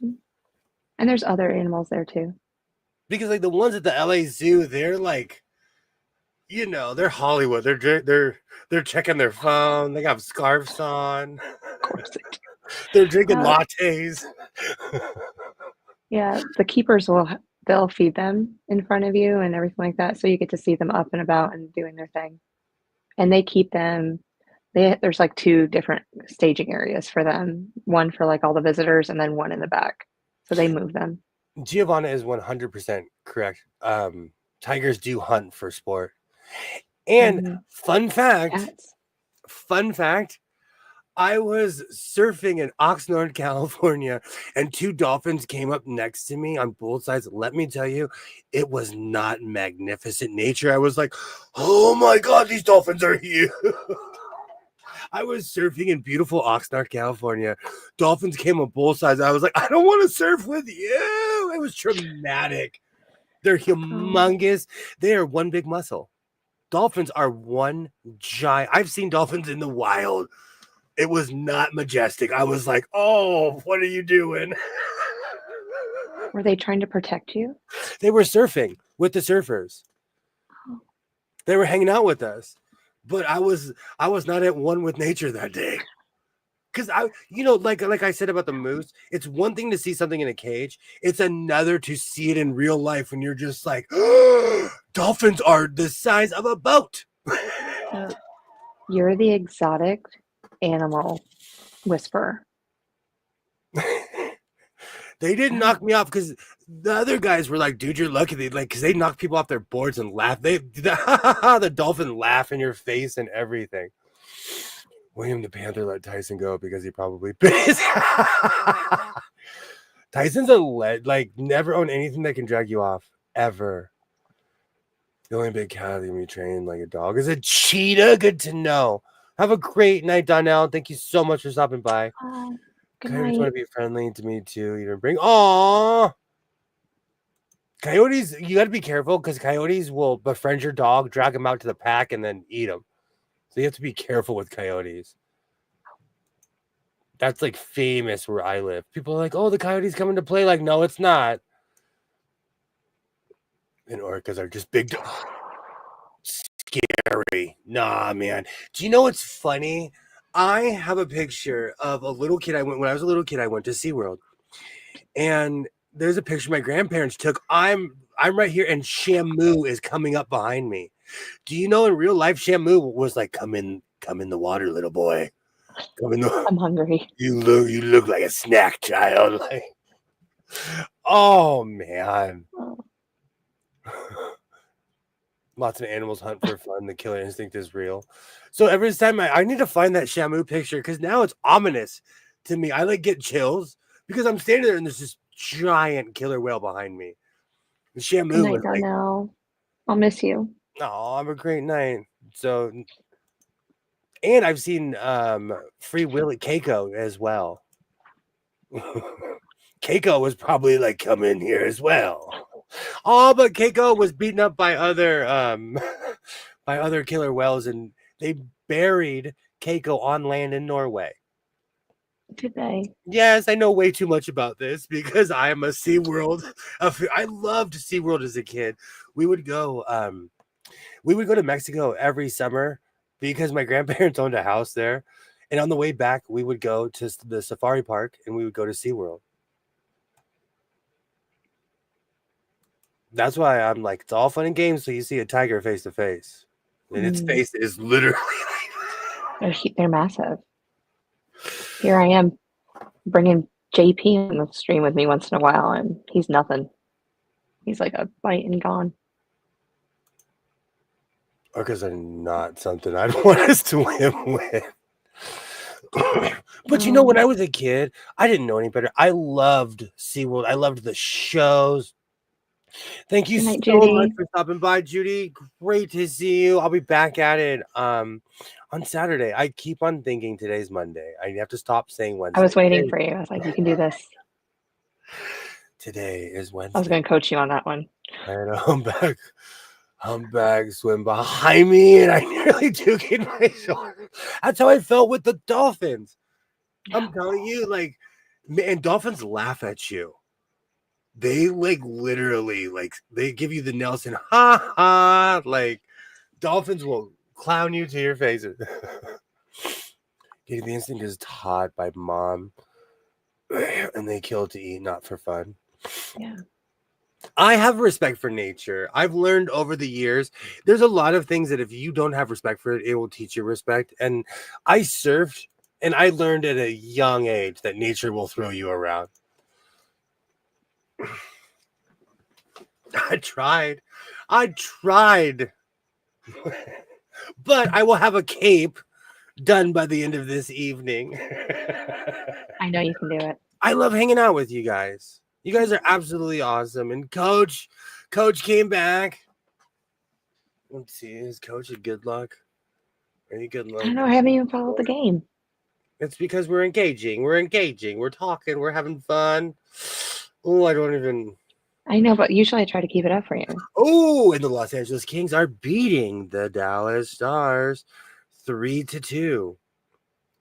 And there's other animals there too. Because like the ones at the LA Zoo, they're like, they're Hollywood. They're checking their phone. They got scarves on. Of course they do. They're drinking lattes. Yeah, the keepers they'll feed them in front of you and everything like that, so you get to see them up and about and doing their thing. And they keep them. There's like 2 different staging areas for them. One for like all the visitors, and then one in the back. So they move them. Giovanna is 100% correct. Tigers do hunt for sport. And fun fact, I was surfing in Oxnard, California, and 2 dolphins came up next to me on both sides. Let me tell you, it was not magnificent nature. I was like, oh my God, these dolphins are huge. I was surfing in beautiful Oxnard, California. Dolphins came on both sides. I was like, I don't want to surf with you. It was traumatic. They're humongous. They are one big muscle. Dolphins are one giant. I've seen dolphins in the wild. It was not majestic. I was like, oh, what are you doing? Were they trying to protect you? They were surfing with the surfers. Oh. They were hanging out with us. But I was not at one with nature that day. Because like I said about the moose, it's one thing to see something in a cage. It's another to see it in real life when you're just like, oh, dolphins are the size of a boat. You're the exotic animal whisperer. They didn't knock me off because the other guys were like, dude, you're lucky. They like, because they knock people off their boards and laugh. The dolphin laugh in your face and everything. William the Panther let Tyson go because he probably pissed. Tyson's a like never own anything that can drag you off ever. The only big cat that can be trained like a dog is a cheetah. Good to know. Have a great night, Donnell. Thank you so much for stopping by. Good Coyotes night. want to be friendly to me too. Even bring coyotes. You got to be careful because coyotes will befriend your dog, drag him out to the pack, and then eat him. So you have to be careful with coyotes. That's like famous where I live. People are like, "Oh, the coyotes coming to play." Like, no, it's not. And orcas are just big dogs. Scary. Nah, man. Do you know what's funny? I have a picture of a little kid. When I was a little kid, I went to SeaWorld. And there's a picture my grandparents took. I'm right here, and Shamu is coming up behind me. Do you know in real life Shamu was like, come in the water, little boy. Come in the I'm hungry. You look like a snack, child. Like, oh man. Oh. Lots of animals hunt for fun. The killer instinct is real. So every time I need to find that Shamu picture because now it's ominous to me. I like get chills because I'm standing there and there's this giant killer whale behind me. And Shamu Good night, was like, Donnell. I'll miss you. oh, have a great night. So, and I've seen Free Willy Keiko as well. Keiko was probably like, come in here as well. Oh, but Keiko was beaten up by other by other killer whales, and they buried Keiko on land in Norway. Did they? Yes, I know way too much about this because I am a SeaWorld. I loved SeaWorld as a kid. We would go to Mexico every summer because my grandparents owned a house there. And on the way back, we would go to the safari park and we would go to SeaWorld. That's why I'm like, it's all fun and games. So you see a tiger face to face, and its face is literally They're massive. Here I am bringing JP on the stream with me once in a while, and he's nothing. He's like a bite and gone. Orcas are not something I'd want us to swim with. But you know, when I was a kid, I didn't know any better. I loved SeaWorld. I loved the shows. Thank you so much for stopping by, Judy. Great to see you. I'll be back at it on Saturday. I keep on thinking today's Monday. I have to stop saying Wednesday. I was waiting for you. I was like, you can do this. Today is Wednesday. I was going to coach you on that one. And humpback swim behind me, and I nearly took in my shoulder. That's how I felt with the dolphins. I'm telling you, like, man, dolphins laugh at you. They like literally like they give you the Nelson ha ha, like dolphins will clown you to your faces. The instinct is taught by mom, and they kill to eat, not for fun. Yeah. I have respect for nature. I've learned over the years, there's a lot of things that if you don't have respect for it, it will teach you respect. And I surfed, and I learned at a young age that nature will throw you around. I tried. But I will have a cape done by the end of this evening. I know you can do it. I love hanging out with you guys. You guys are absolutely awesome. And Coach came back. Let's see. Is Coach a good luck? Are you good luck? I don't know. I haven't even followed the game. It's because we're engaging. We're talking. We're having fun. Oh, I don't even... I know, but usually I try to keep it up for you. Oh, and the Los Angeles Kings are beating the Dallas Stars 3-2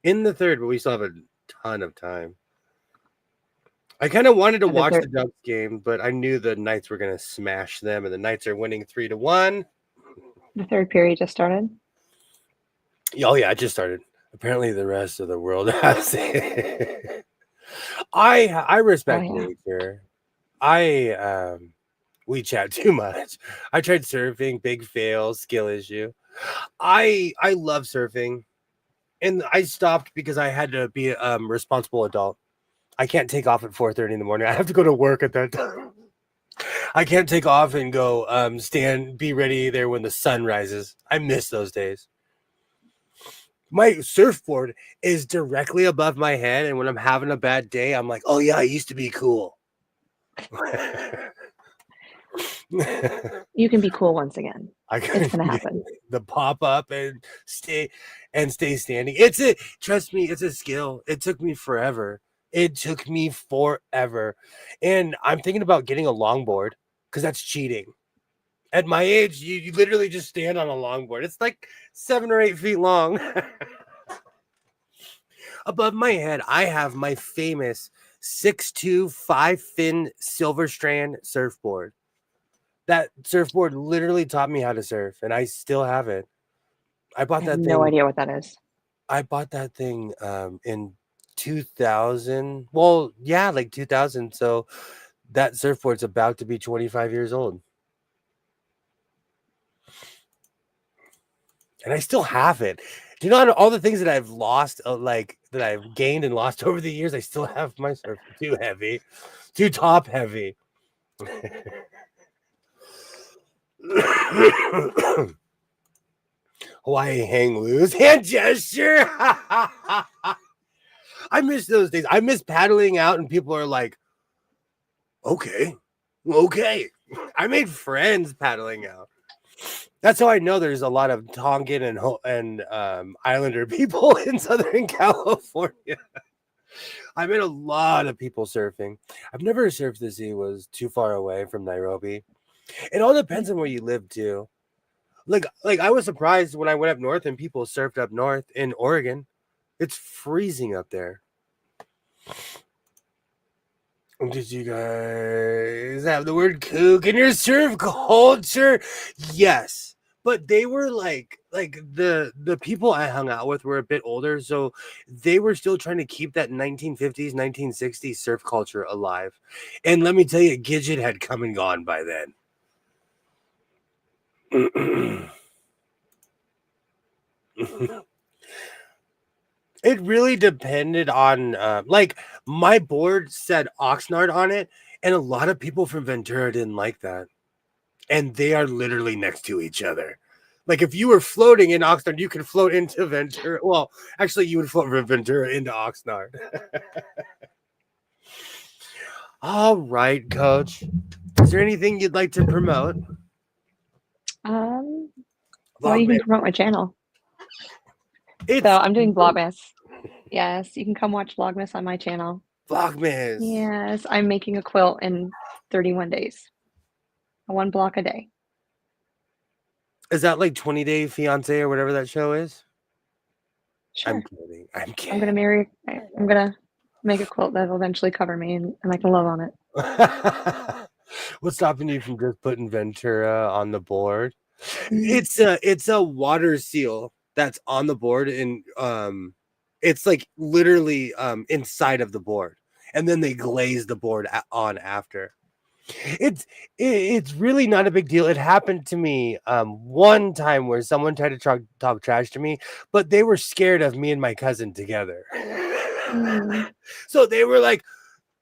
in the third, but we still have a ton of time. I kind of wanted to watch the Ducks game, but I knew the Knights were going to smash them, and the Knights are winning 3-1. The third period just started? Oh, yeah, it just started. Apparently the rest of the world has it. I respect nature. We chat too much. I tried surfing, big fail, skill issue. I love surfing, and I stopped because I had to be a responsible adult. I can't take off at 4:30 in the morning. I have to go to work at that time. I can't take off and go be ready there when the sun rises. I miss those days. My surfboard is directly above my head, and when I'm having a bad day, I'm like, oh yeah, I used to be cool. You can be cool once again. I It's gonna happen. The pop up and stay standing. Trust me, it's a skill. It took me forever. And I'm thinking about getting a longboard because that's cheating. At my age, you literally just stand on a longboard. It's like 7 or 8 feet long. Above my head, I have my famous 6'2" 5-fin silver strand surfboard. That surfboard literally taught me how to surf, and I still have it. I bought that thing. No idea what that is. I bought that thing in 2000. Well, yeah, like 2000. So that surfboard's about to be 25 years old. And I still have it. Do you know all the things that I've lost, that I've gained and lost over the years? I still have my surfboard. Too heavy, too top heavy. Hawaii hang loose hand gesture. I miss those days. I miss paddling out, and people are like, okay. I made friends paddling out. That's how I know there's a lot of Tongan and Islander people in Southern California. I met a lot of people surfing. I've never surfed the sea. Was too far away from Nairobi. It all depends on where you live too. Like I was surprised when I went up north and people surfed up north in Oregon. It's freezing up there. Did you guys have the word kook in your surf culture? Yes. But they were like the people I hung out with were a bit older, so they were still trying to keep that 1950s, 1960s surf culture alive. And let me tell you, Gidget had come and gone by then. It really depended on my board said Oxnard on it, and a lot of people from Ventura didn't like that. And they are literally next to each other. Like if you were floating in Oxnard, you could float into Ventura. Well, actually, you would float from Ventura into Oxnard. All right, Coach. Is there anything you'd like to promote? Well, you can promote my channel. So I'm doing Vlogmas. Yes, you can come watch Vlogmas on my channel. Vlogmas. Yes, I'm making a quilt in 31 days. 1 block a day. Is that like 20 Day Fiance or whatever that show is? Sure. I'm kidding. I'm gonna make a quilt that'll eventually cover me and I can love on it. What's stopping you from just putting Ventura on the board? It's a water seal that's on the board, and it's like literally inside of the board, and then they glaze the board on after. It's really not a big deal. It happened to me one time where someone tried to talk trash to me, but they were scared of me and my cousin together. So they were like,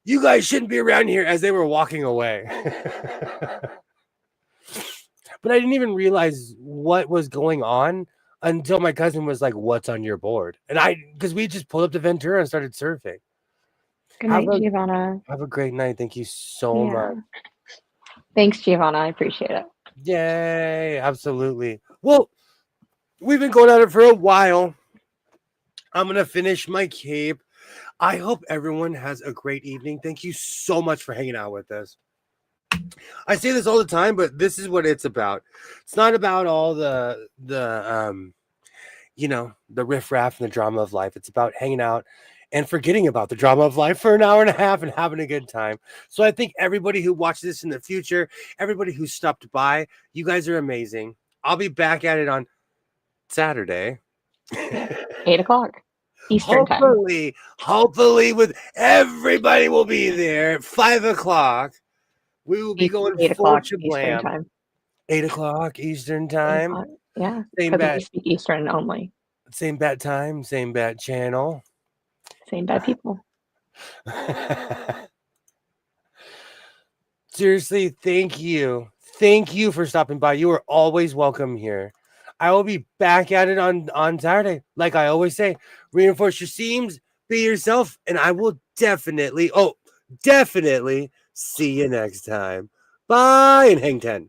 you guys shouldn't be around here, as they were walking away. But I didn't even realize what was going on until my cousin was like, what's on your board? And because we just pulled up to Ventura and started surfing. Good night, Giovanna. Have a great night. Thank you so much. Thanks, Giovanna. I appreciate it. Yay. Absolutely. Well, we've been going at it for a while. I'm going to finish my cape. I hope everyone has a great evening. Thank you so much for hanging out with us. I say this all the time, but this is what it's about. It's not about all the riffraff and the drama of life. It's about hanging out and forgetting about the drama of life for an hour and a half and having a good time. So I think everybody who watches this in the future, everybody who stopped by, you guys are amazing. I'll be back at it on Saturday. 8 o'clock Eastern time. Hopefully with everybody will be there at 5 o'clock. We will be going 8 full o'clock shablam. Eastern time. 8 o'clock Eastern time. 8 o'clock. Yeah. Same bat. We speak Eastern only. Same bat time, same bat channel. Same bad people. Seriously, thank you. Thank you for stopping by. You are always welcome here. I will be back at it on Saturday. Like I always say, reinforce your seams, be yourself, and I will definitely see you next time. Bye and hang 10.